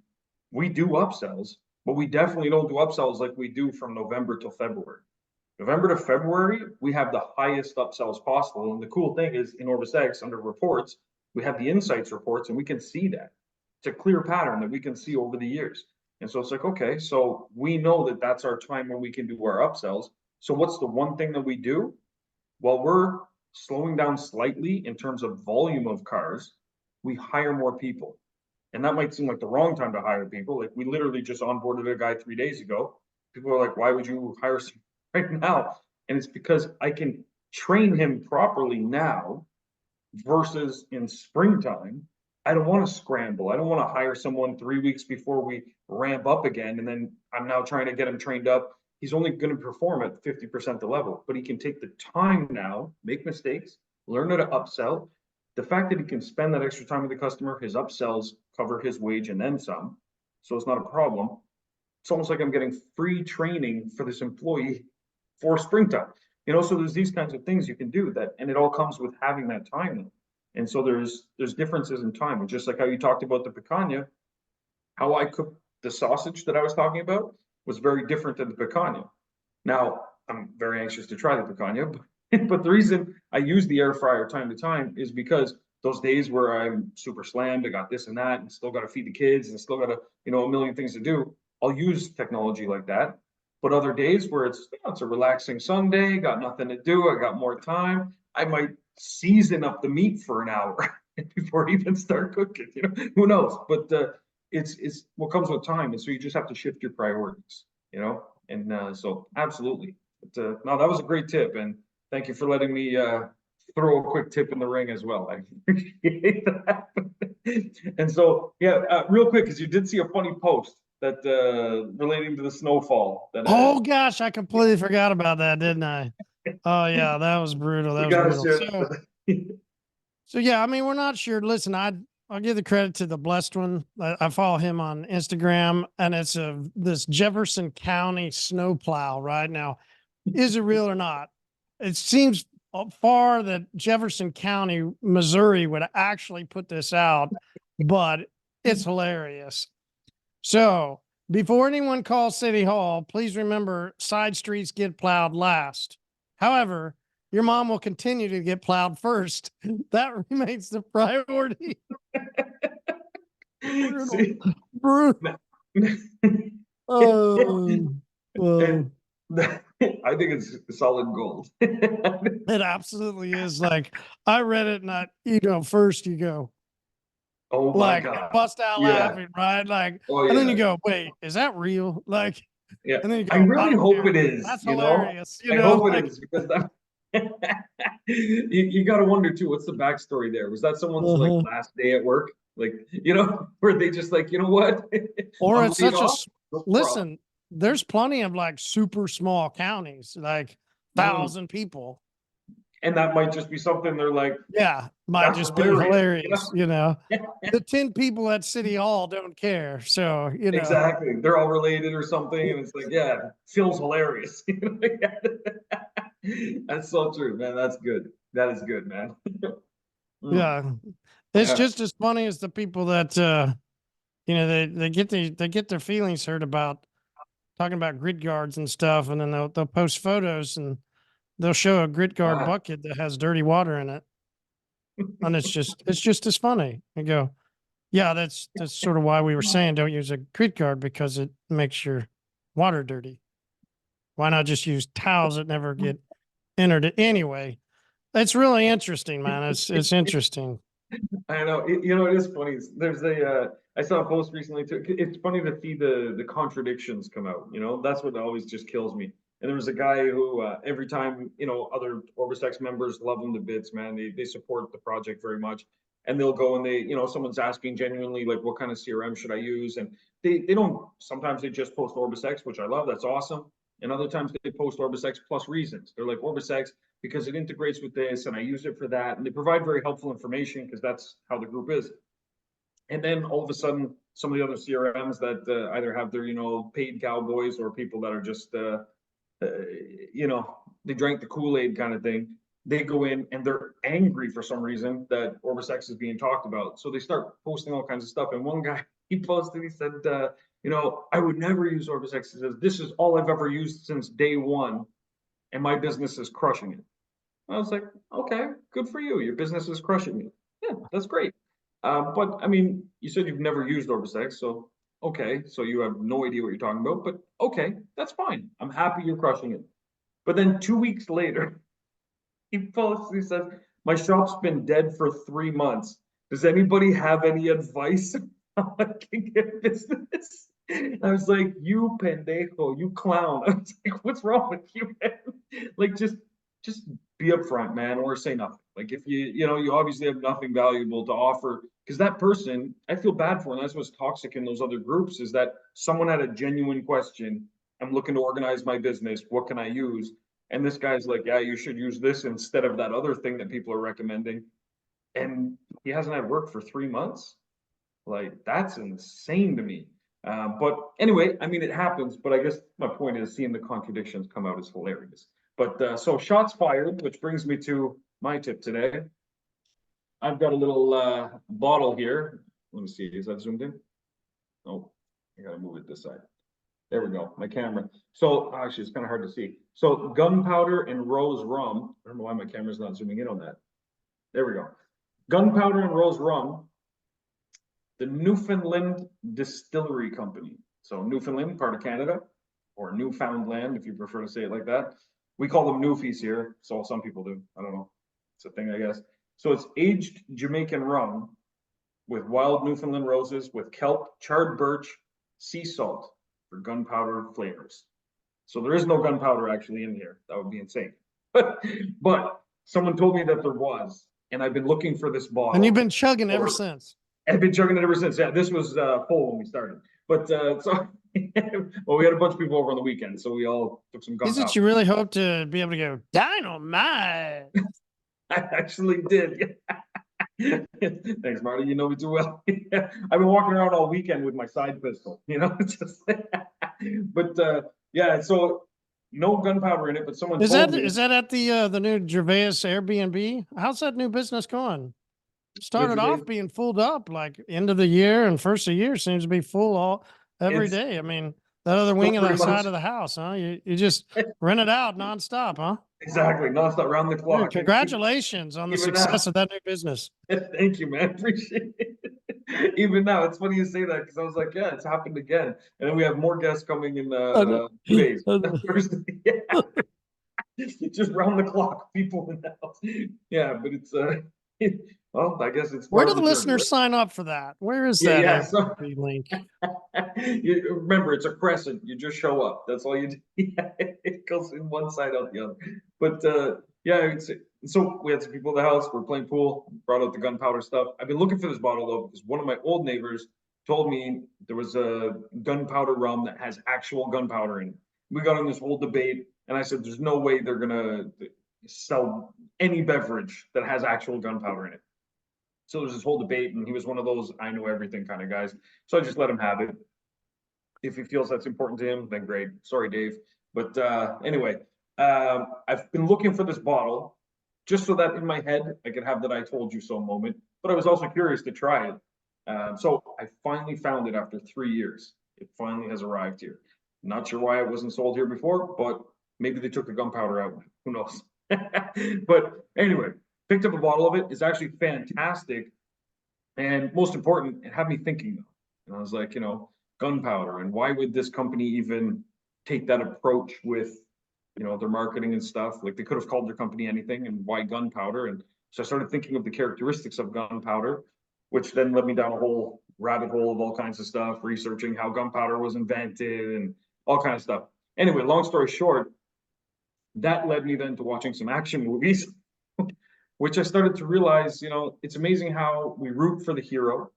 we do upsells, but we definitely don't do upsells like we do from November till February. November to February, we have the highest upsells possible. And the cool thing is in OrbisX under reports, we have the insights reports, and we can see that. It's a clear pattern that we can see over the years. And so it's like, okay, so we know that that's our time when we can do our upsells. So what's the one thing that we do? Well, we're slowing down slightly in terms of volume of cars. We hire more people. And that might seem like the wrong time to hire people. Like we literally just onboarded a guy 3 days ago. People are like, why would you hire someone right now? And it's because I can train him properly now versus in springtime. I don't want to scramble. I don't want to hire someone 3 weeks before we ramp up again. And then I'm now trying to get him trained up. He's only going to perform at 50% the level, but he can take the time now, make mistakes, learn how to upsell. The fact that he can spend that extra time with the customer, his upsells cover his wage and then some. So it's not a problem. It's almost like I'm getting free training for this employee for springtime. So there's these kinds of things you can do that, and it all comes with having that time. And so there's differences in time. And just like how you talked about the picanha, how I cook the sausage that I was talking about was very different than the picanha. Now, I'm very anxious to try the picanha, but the reason I use the air fryer time to time is because those days where I'm super slammed, I got this and that, and still got to feed the kids and still got to, a million things to do. I'll use technology like that. But other days where it's a relaxing Sunday, got nothing to do, I got more time, I might season up the meat for an hour before I even start cooking. Who knows? But it's what comes with time, and so you just have to shift your priorities. And so absolutely. But no, that was a great tip, and thank you for letting me throw a quick tip in the ring as well. I appreciate that. And so, yeah, real quick, because you did see a funny post that relating to the snowfall. That, oh gosh, I completely forgot about that, didn't I? Oh yeah, that was brutal. That was brutal. So yeah, I mean, we're not sure. Listen, I'll give the credit to the blessed one. I follow him on Instagram, and it's this Jefferson County snowplow right now. Is it real or not? It seems far that Jefferson County, Missouri would actually put this out, but it's hilarious. So before anyone calls City Hall, please remember side streets get plowed last. However, your mom will continue to get plowed first. That remains the priority. Brutal. Oh, well. I think it's solid gold. It absolutely is. Like I read it, and first you go, oh my God, bust out laughing, right? Like, and then you go, wait, is that real? Like, yeah, and then you go, I really hope care. it is. That's hilarious. I hope it is, because that you got to wonder too, what's the backstory there? Was that someone's like last day at work? Like, where they just like, what? Or it's such a listen. There's plenty of like super small counties, like 1,000 people. And that might just be something they're like, yeah, might just be hilarious. The 10 people at City Hall don't care. So, exactly. They're all related or something. And it's like, yeah, it feels hilarious. That's so true, man. That's good. That is good, man. Yeah. It's just as funny as the people that, they get their feelings hurt about talking about grid guards and stuff. And then they'll post photos and they'll show a grid guard bucket that has dirty water in it. And it's just as funny. I go, yeah, that's sort of why we were saying don't use a grid guard, because it makes your water dirty. Why not just use towels that never get entered anyway? It's really interesting, man. It's interesting. I know. It is funny. There's I saw a post recently too. It's funny to see the contradictions come out. That's what always just kills me. And there was a guy who every time, other OrbisX members love him to bits, man. They support the project very much. And they'll go and someone's asking genuinely, like, what kind of CRM should I use? And they don't, sometimes they just post OrbisX, which I love. That's awesome. And other times they post OrbisX plus reasons. They're like, OrbisX because it integrates with this and I use it for that. And they provide very helpful information because that's how the group is. And then all of a sudden, some of the other CRMs that either have their, paid cowboys or people that are just, they drank the Kool-Aid kind of thing. They go in and they're angry for some reason that OrbisX is being talked about. So they start posting all kinds of stuff. And one guy, he posted, he said, I would never use OrbisX. He says, this is all I've ever used since day one. And my business is crushing it. I was like, okay, good for you. Your business is crushing it. Yeah, that's great. But I mean, you said you've never used OrbisX, so okay, so you have no idea what you're talking about, but okay, that's fine. I'm happy you're crushing it. But then 2 weeks later, he posts, he says, my shop's been dead for 3 months. Does anybody have any advice on how I can get business? I was like, you pendejo, you clown. I was like, what's wrong with you, man? Like, just be upfront, man, or say nothing. Like, if you obviously have nothing valuable to offer, because that person, I feel bad for, and that's what's toxic in those other groups, is that someone had a genuine question. I'm looking to organize my business. What can I use? And this guy's like, yeah, you should use this instead of that other thing that people are recommending. And he hasn't had work for 3 months. Like, that's insane to me. But anyway, I mean, it happens. But I guess my point is seeing the contradictions come out is hilarious. But so shots fired, which brings me to my tip today. I've got a little bottle here. Let me see. Is that zoomed in? Oh, I gotta move it this side. There we go, my camera. So actually, it's kind of hard to see. So gunpowder and rose rum. I don't know why my camera's not zooming in on that. There we go. Gunpowder and rose rum, the Newfoundland Distillery Company. So Newfoundland, part of Canada, or Newfoundland, if you prefer to say it like that. We call them Newfies here, so some people do. I don't know. It's a thing, I guess. So it's aged Jamaican rum with wild Newfoundland roses, with kelp, charred birch, sea salt for gunpowder flavors. So there is no gunpowder actually in here. That would be insane. But someone told me that there was, and I've been looking for this bottle. And you've been chugging ever since. I've been chugging it ever since. Yeah, this was full when we started. But so, well, we had a bunch of people over on the weekend, so we all took some gunpowder. Isn't you really hope to be able to go dynamite? I actually did. Thanks, Marty. You know me too well. I've been walking around all weekend with my side pistol, just but yeah, so no gunpowder in it, but someone Is told that me. is that at the new Gervais Airbnb? How's that new business going? Started off being filled up like end of the year, and first of the year seems to be full all every day. I mean, that other wing of the side of the house, huh? You just rent it out nonstop, huh? Exactly, nonstop, round the clock. Congratulations on the success of that new business. Thank you, man. Appreciate it. Even now, it's funny you say that because I was like, yeah, it's happened again. And then we have more guests coming in 2 days. Thursday. Yeah. Just round the clock, people in the house. Yeah, but it's well, I guess it's where do the listeners sign up for that? Where is that link? Remember, it's a crescent. You just show up. That's all you do. It goes in one side out the other. But yeah, so we had some people in the house. We're playing pool. Brought out the gunpowder stuff. I've been looking for this bottle though because one of my old neighbors told me there was a gunpowder rum that has actual gunpowder in it. We got in this whole debate, and I said, "There's no way they're gonna sell any beverage that has actual gunpowder in it." So there's this whole debate, and he was one of those I know everything kind of guys. So I just let him have it. If he feels that's important to him, then great. Sorry, Dave. But anyway, I've been looking for this bottle just so that in my head I could have that I told you so moment. But I was also curious to try it. So I finally found it after 3 years. It finally has arrived here. Not sure why it wasn't sold here before, but maybe they took the gunpowder out. Who knows? But anyway, picked up a bottle of it. It's actually fantastic. And most important, it had me thinking though. And I was like, gunpowder, and why would this company even take that approach with, their marketing and stuff? Like they could have called their company anything, and why gunpowder? And so I started thinking of the characteristics of gunpowder, which then led me down a whole rabbit hole of all kinds of stuff, researching how gunpowder was invented and all kinds of stuff. Anyway, long story short, that led me then to watching some action movies, which I started to realize, it's amazing how we root for the hero,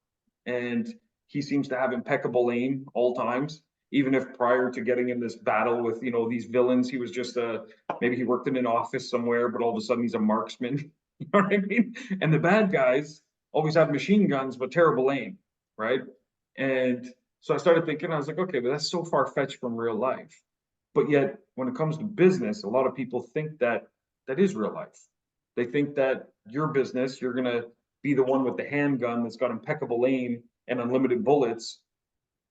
and he seems to have impeccable aim all times, even if prior to getting in this battle with, these villains, he was just maybe he worked in an office somewhere, but all of a sudden he's a marksman. You know what I mean? And the bad guys always have machine guns, but terrible aim, right? And so I started thinking, I was like, okay, but that's so far-fetched from real life. But yet, when it comes to business, a lot of people think that is real life. They think that your business, you're going to be the one with the handgun that's got impeccable aim and unlimited bullets,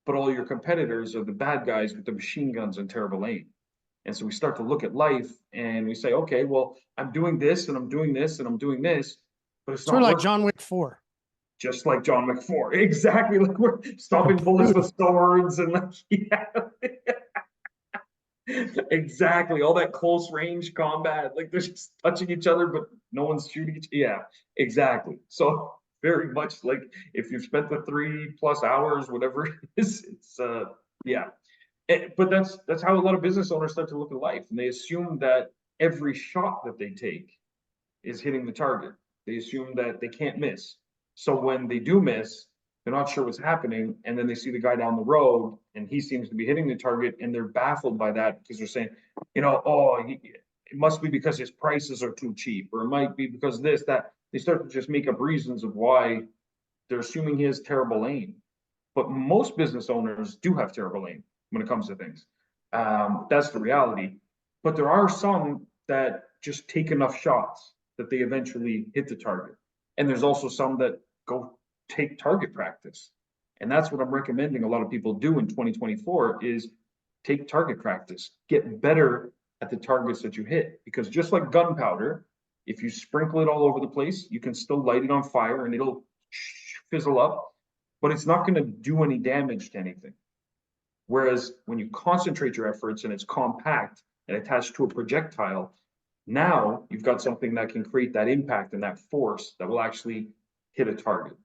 but all your competitors are the bad guys with the machine guns and terrible aim. And so we start to look at life and we say, okay, well, I'm doing this and I'm doing this and I'm doing this. but it's Sort not of like working. John Wick 4. Just like John Wick 4. Exactly. Like we're stopping bullets with swords and like, yeah. Exactly. All that close range combat. Like they're just touching each other, but no one's shooting each. Yeah, exactly. So very much like if you've spent the 3+ hours, whatever it is, it's yeah. But that's how a lot of business owners start to look at life. And they assume that every shot that they take is hitting the target. They assume that they can't miss. So when they do miss, they're not sure what's happening. And then they see the guy down the road and he seems to be hitting the target and they're baffled by that because they're saying, it must be because his prices are too cheap, or it might be because this, that. They start to just make up reasons of why they're assuming he has terrible aim. But most business owners do have terrible aim when it comes to things. That's the reality. But there are some that just take enough shots that they eventually hit the target. And there's also some that go take target practice. And that's what I'm recommending a lot of people do in 2024 is take target practice, get better at the targets that you hit. Because just like gunpowder, if you sprinkle it all over the place, you can still light it on fire and it'll fizzle up, but it's not going to do any damage to anything. Whereas when you concentrate your efforts and it's compact and attached to a projectile, now you've got something that can create that impact and that force that will actually hit a target.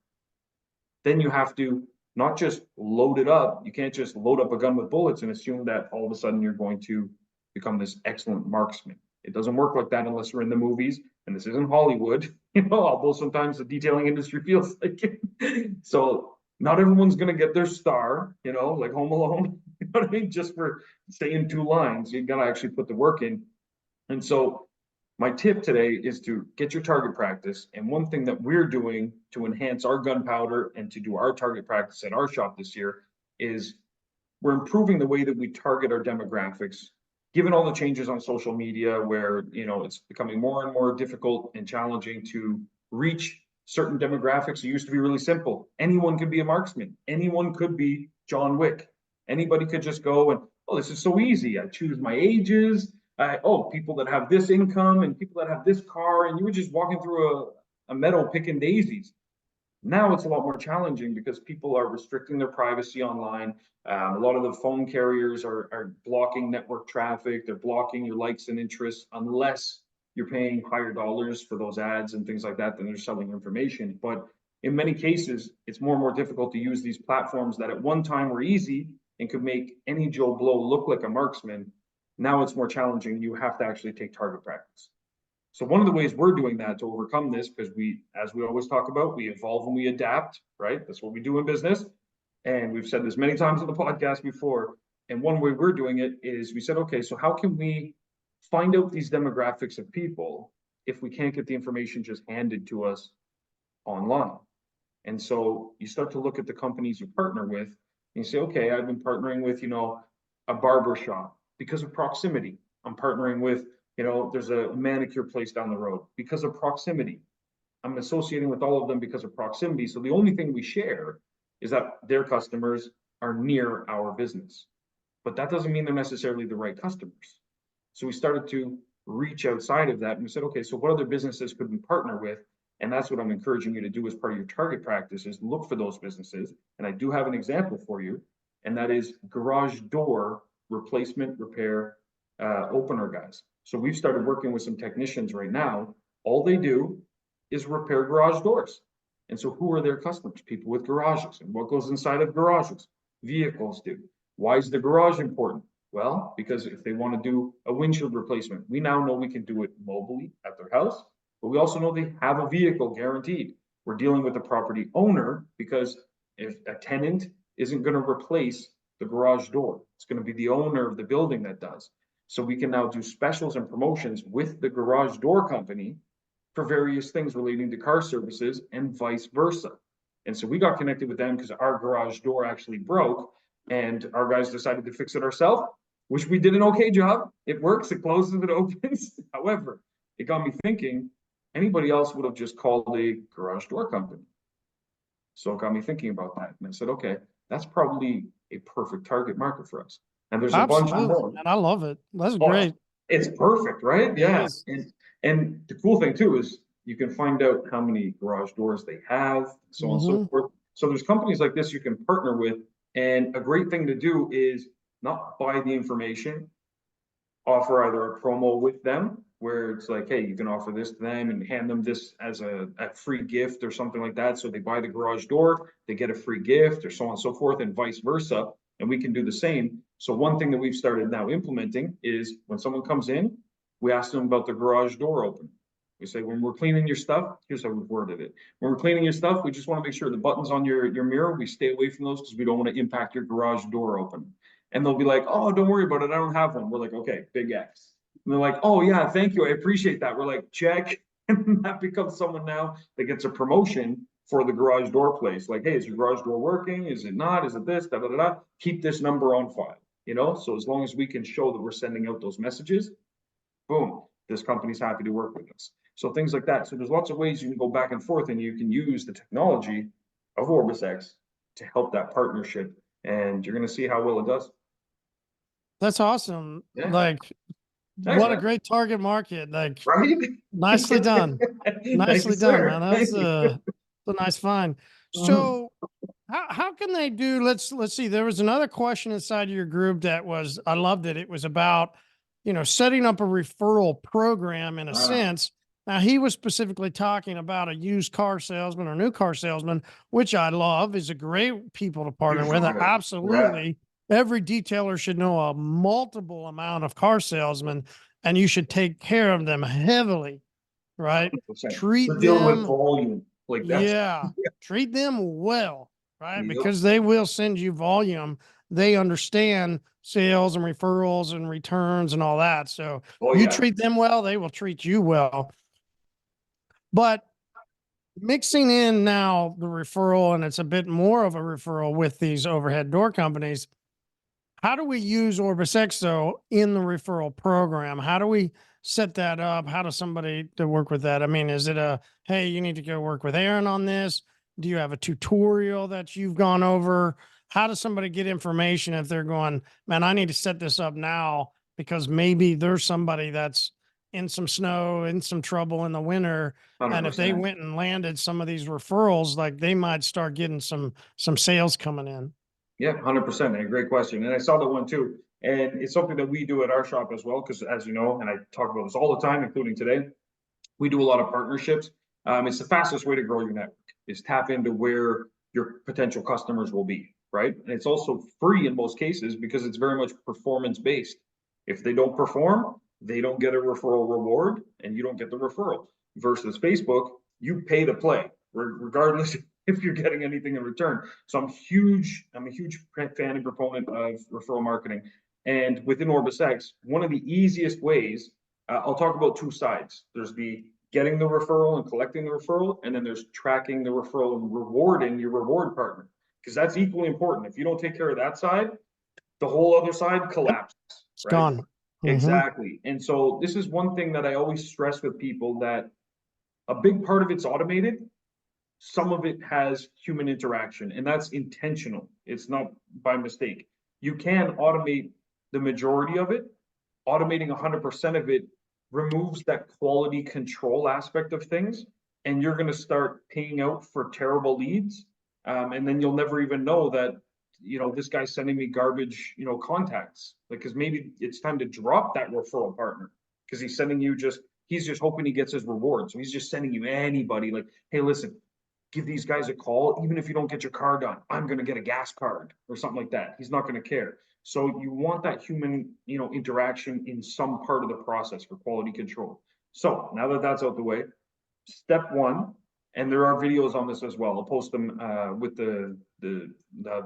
Then you have to not just load it up. You can't just load up a gun with bullets and assume that all of a sudden you're going to become this excellent marksman. It doesn't work like that unless you're in the movies, and this isn't Hollywood, although sometimes the detailing industry feels like it. So not everyone's going to get their star, like Home Alone, you know what I mean? Just for saying 2 lines, you got to actually put the work in. And so my tip today is to get your target practice. And one thing that we're doing to enhance our gunpowder and to do our target practice at our shop this year is we're improving the way that we target our demographics. Given all the changes on social media where, it's becoming more and more difficult and challenging to reach certain demographics, it used to be really simple. Anyone could be a marksman. Anyone could be John Wick. Anybody could just go and, this is so easy. I choose my ages. People that have this income and people that have this car, and you were just walking through a meadow picking daisies. Now it's a lot more challenging because people are restricting their privacy online. A lot of the phone carriers are blocking network traffic. They're blocking your likes and interests unless you're paying higher dollars for those ads and things like that, then they're selling information. But in many cases, it's more and more difficult to use these platforms that at one time were easy and could make any Joe Blow look like a marksman. Now it's more challenging. You have to actually take target practice. So one of the ways we're doing that to overcome this, because as we always talk about, we evolve and we adapt, right? That's what we do in business. And we've said this many times on the podcast before. And one way we're doing it is we said, okay, so how can we find out these demographics of people if we can't get the information just handed to us online? And so you start to look at the companies you partner with and you say, okay, I've been partnering with, a barber shop because of proximity. I'm partnering with, there's a manicure place down the road because of proximity. I'm associating with all of them because of proximity. So the only thing we share is that their customers are near our business. But that doesn't mean they're necessarily the right customers. So we started to reach outside of that and we said, okay, so what other businesses could we partner with? And that's what I'm encouraging you to do as part of your target practice is look for those businesses. And I do have an example for you, and that is garage door replacement, repair, opener guys. So we've started working with some technicians right now. All they do is repair garage doors. And so who are their customers? People with garages. And what goes inside of garages? Vehicles do. Why is the garage important? Well, because if they want to do a windshield replacement, we now know we can do it mobily at their house, but we also know they have a vehicle guaranteed. We're dealing with the property owner because if a tenant isn't going to replace the garage door, it's going to be the owner of the building that does. So we can now do specials and promotions with the garage door company for various things relating to car services and vice versa. And so we got connected with them because our garage door actually broke and our guys decided to fix it ourselves, which we did an okay job. It works, it closes, it opens. However, it got me thinking, anybody else would have just called a garage door company. So it got me thinking about that. And I said, okay, that's probably a perfect target market for us. And there's a bunch more. And I love it. That's great. It's perfect, right? Yeah. It is. And the cool thing too is You can find out how many garage doors they have, so on and so Mm-hmm. forth. So there's companies like this you can partner with. And a great thing to do is not buy the information, offer either a promo with them where it's like, hey, you can offer this to them and hand them this as a free gift or something like that. So they buy the garage door, they get a free gift or so on and so forth, and vice versa. And we can do the same. So one thing that we've started now implementing is when someone comes in, we ask them about the garage door open. We say, when we're cleaning your stuff, here's how we've worded it. When we're cleaning your stuff, we just want to make sure the buttons on your mirror, we stay away from those because we don't want to impact your garage door open. And they'll be like, oh, don't worry about it, I don't have one. We're like, okay, big X. And they're like, oh yeah, thank you, I appreciate that. We're like, check. And that becomes someone now that gets a promotion for the garage door place. Like, hey, is your garage door working? Is it not? Is it this? Da, da, da, da. Keep this number on file, you know? So as long as we can show that we're sending out those messages, boom, this company's happy to work with us. So things like that. So there's lots of ways you can go back and forth, and you can use the technology of OrbisX to help that partnership. And you're going to see how well it does. That's awesome. Yeah. Like, Thanks, what a man. great target market. Like, Right? nicely done. Nicely done, man. That's a nice find. So how can they do, let's see, there was another question inside of your group that was, I loved it. It was about, setting up a referral program in a sense. Now he was specifically talking about a used car salesman or new car salesman, which I love, is a great people to partner with. Absolutely. Every detailer should know a multiple amount of car salesmen, and you should take care of them heavily, right? 100%. Treat We're dealing with them, volume. Like that's treat them well, right? Yep. Because they will send you volume. They understand sales and referrals and returns and all that. So you treat them well, they will treat you well. But mixing in now the referral, and it's a bit more of a referral with these overhead door companies. How do we use OrbisX though in the referral program? How do we set that up? How does somebody to work with that? I mean, is it a, hey, you need to go work with Aaron on this? Do you have a tutorial that you've gone over? How does somebody get information if they're going, man, I need to set this up now because maybe there's somebody that's in some snow, in some trouble in the winter. 100%. And if they went and landed some of these referrals, like they might start getting some sales coming in. Yeah, 100%. A great question. And I saw that one too. And it's something that we do at our shop as well, because as you know, and I talk about this all the time, including today, we do a lot of partnerships. It's the fastest way to grow your network is tap into where your potential customers will be, right? And it's also free in most cases because it's very much performance based. If they don't perform, they don't get a referral reward and you don't get the referral. Versus Facebook, you pay to play, regardless if you're getting anything in return. So I'm a huge fan and proponent of referral marketing. And within OrbisX, one of the easiest ways, I'll talk about two sides. There's the getting the referral and collecting the referral, and then there's tracking the referral and rewarding your reward partner, because that's equally important. If you don't take care of that side, the whole other side collapses. It's gone. Exactly. And so this is one thing that I always stress with people, that a big part of it's automated. Some of it has human interaction, and that's intentional. It's not by mistake. You can automate the majority of it. Automating 100% of it removes that quality control aspect of things, and you're going to start paying out for terrible leads. And then you'll never even know that, this guy's sending me garbage, contacts. Because maybe it's time to drop that referral partner because he's sending you he's just hoping he gets his reward. So he's just sending you anybody like, hey, listen, give these guys a call. Even if you don't get your car done, I'm going to get a gas card or something like that. He's not going to care. So you want that human, interaction in some part of the process for quality control. So now that that's out the way, step one, and there are videos on this as well. I'll post them with the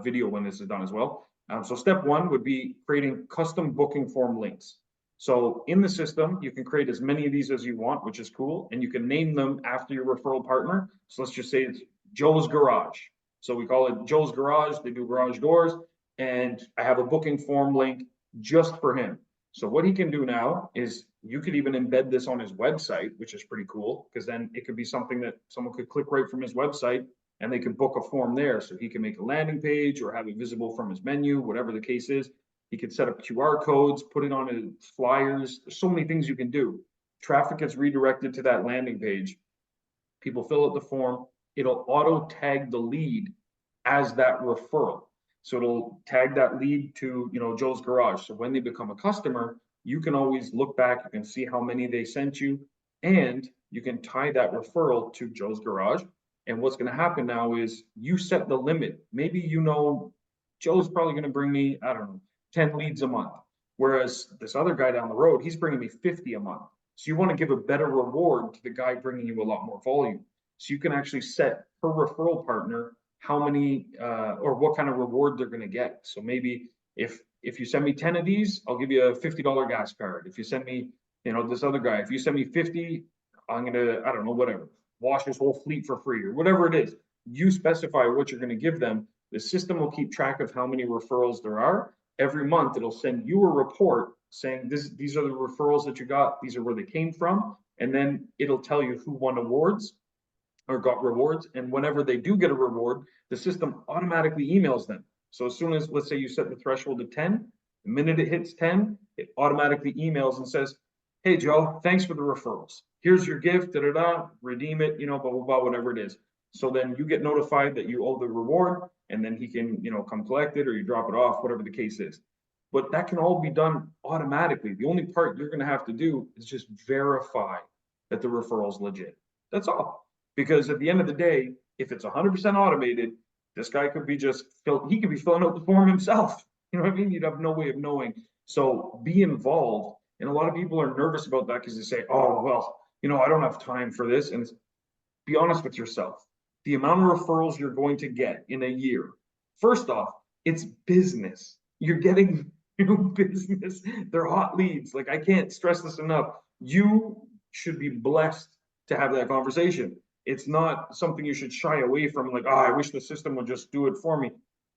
video when this is done as well. So step one would be creating custom booking form links. So in the system, you can create as many of these as you want, which is cool. And you can name them after your referral partner. So let's just say it's Joe's Garage. So we call it Joe's Garage. They do garage doors. And I have a booking form link just for him. So what he can do now is you could even embed this on his website, which is pretty cool, because then it could be something that someone could click right from his website and they can book a form there. So he can make a landing page or have it visible from his menu, whatever the case is. He could set up QR codes, put it on his flyers. There's so many things you can do. Traffic gets redirected to that landing page. People fill out the form, it'll auto tag the lead as that referral. So it'll tag that lead to, Joe's Garage. So when they become a customer, you can always look back, you can see how many they sent you, and you can tie that referral to Joe's Garage. And what's going to happen now is you set the limit. Maybe Joe's probably going to bring me, I don't know, 10 leads a month. Whereas this other guy down the road, he's bringing me 50 a month. So you want to give a better reward to the guy bringing you a lot more volume. So you can actually set per referral partner how many or what kind of reward they're going to get. So maybe if you send me 10 of these, I'll give you a $50 gas card. If you send me, this other guy, if you send me 50, I'm going to, I don't know, whatever, wash his whole fleet for free or whatever it is. You specify what you're going to give them. The system will keep track of how many referrals there are. Every month, it'll send you a report saying these are the referrals that you got. These are where they came from. And then it'll tell you who won awards or got rewards. And whenever they do get a reward, the system automatically emails them. So as soon as, let's say you set the threshold to 10, the minute it hits 10, it automatically emails and says, hey, Joe, thanks for the referrals. Here's your gift, redeem it, blah, blah, blah, whatever it is. So then you get notified that you owe the reward, and then he can, come collect it or you drop it off, whatever the case is. But that can all be done automatically. The only part you're going to have to do is just verify that the referral is legit. That's all. Because at the end of the day, if it's 100% automated, this guy could be he could be filling out the form himself. You know what I mean? You'd have no way of knowing. So be involved. And a lot of people are nervous about that because they say, oh, well, I don't have time for this. And be honest with yourself. The amount of referrals you're going to get in a year, first off, it's business. You're getting new business. They're hot leads. Like, I can't stress this enough. You should be blessed to have that conversation. It's not something you should shy away from, like, oh, I wish the system would just do it for me.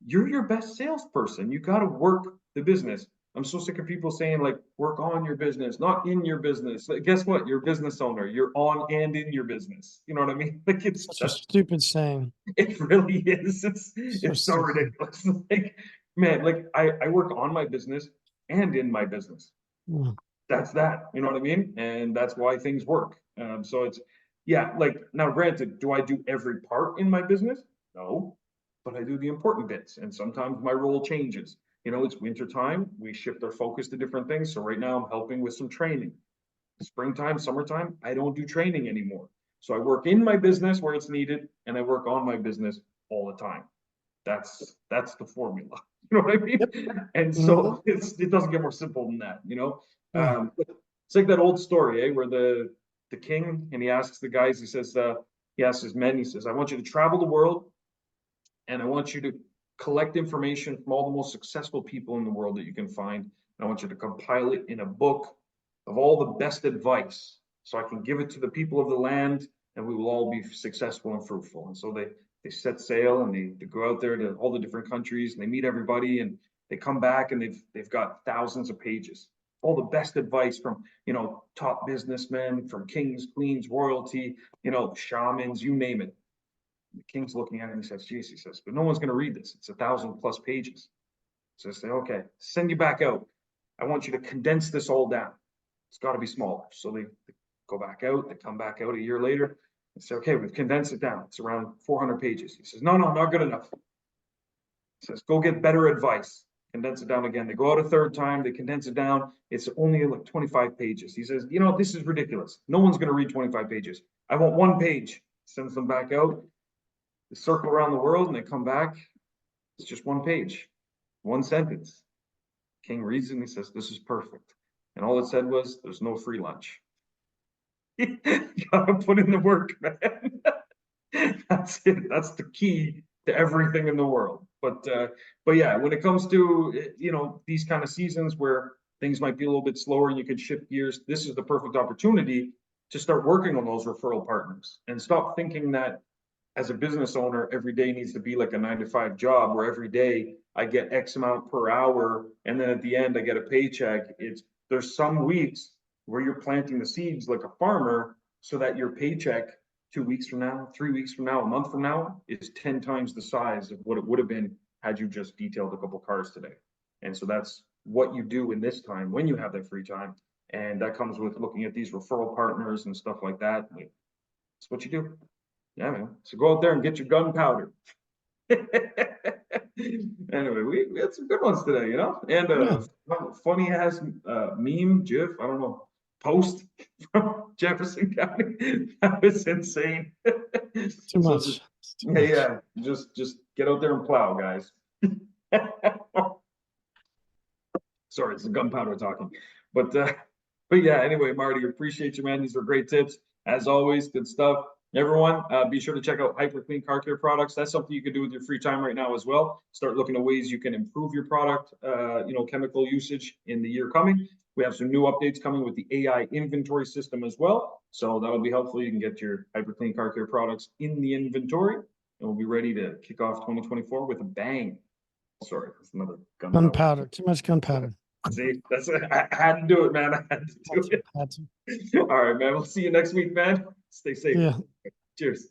You're your best salesperson. You got to work the business. I'm so sick of people saying, like, work on your business, not in your business. Like, guess what? You're a business owner. You're on and in your business. You know what I mean? Like, Such a stupid saying. It really is. It's so ridiculous. Like, man, like I work on my business and in my business. Mm. That's that. You know what I mean? And that's why things work. So it's, yeah, like, now granted, do I do every part in my business? No, but I do the important bits. And sometimes my role changes. It's winter time. We shift our focus to different things. So right now I'm helping with some training. Springtime, summertime, I don't do training anymore. So I work in my business where it's needed, and I work on my business all the time. That's the formula. You know what I mean? Yep. And so it doesn't get more simple than that. It's like that old story, where the king, and he asks the guys, he asks his men, he says, I want you to travel the world, and I want you to collect information from all the most successful people in the world that you can find. And I want you to compile it in a book of all the best advice, so I can give it to the people of the land, and we will all be successful and fruitful. And so they set sail, and they go out there to all the different countries, and they meet everybody, and they come back, and they've got thousands of pages, all the best advice from, top businessmen, from kings, queens, royalty, shamans, you name it. The king's looking at it and he says, geez, but no one's going to read this. It's 1,000+ pages. So I say, okay, send you back out. I want you to condense this all down. It's got to be smaller. So they go back out. They come back out a year later and say, okay, we've condensed it down. It's around 400 pages. He says, no, not good enough. He says, go get better advice. Condense it down again. They go out a third time. They condense it down. It's only like 25 pages. He says, this is ridiculous. No one's going to read 25 pages. I want 1 page. Sends them back out. They circle around the world and they come back. It's just 1 page, 1 sentence. King reads it and he says, this is perfect. And all it said was, there's no free lunch. You gotta put in the work, man. That's it. That's the key to everything in the world. But yeah, when it comes to, these kind of seasons where things might be a little bit slower and you can shift gears, this is the perfect opportunity to start working on those referral partners and stop thinking that as a business owner, every day needs to be like a 9-to-5 job where every day I get X amount per hour, and then at the end I get a paycheck. There's some weeks where you're planting the seeds like a farmer, so that your paycheck 2 weeks from now, 3 weeks from now, a month from now is 10 times the size of what it would have been had you just detailed a couple cars today. And so that's what you do in this time when you have that free time. And that comes with looking at these referral partners and stuff like that. It's what you do. Yeah, man. So go out there and get your gunpowder. Anyway, we had some good ones today, you know, and Yeah. funny ass meme, GIF, I don't know, post from Jefferson County. That was insane. Too So much. just, It's too yeah, much. yeah, just get out there and plow, guys. Sorry, it's the gunpowder talking, but yeah. Anyway, Marty, appreciate you, man. These were great tips as always. Good stuff. Everyone, be sure to check out hyperClean car care products. That's something you can do with your free time right now as well. Start looking at ways you can improve your product, chemical usage in the year coming. We have some new updates coming with the AI inventory system as well. So that'll be helpful. You can get your hyperClean car care products in the inventory, and we'll be ready to kick off 2024 with a bang. Sorry, that's another gunpowder. Gunpowder. Too much gunpowder. See, I had to do it, man. I had to do it. Had to. All right, man. We'll see you next week, man. Stay safe. Yeah. Cheers.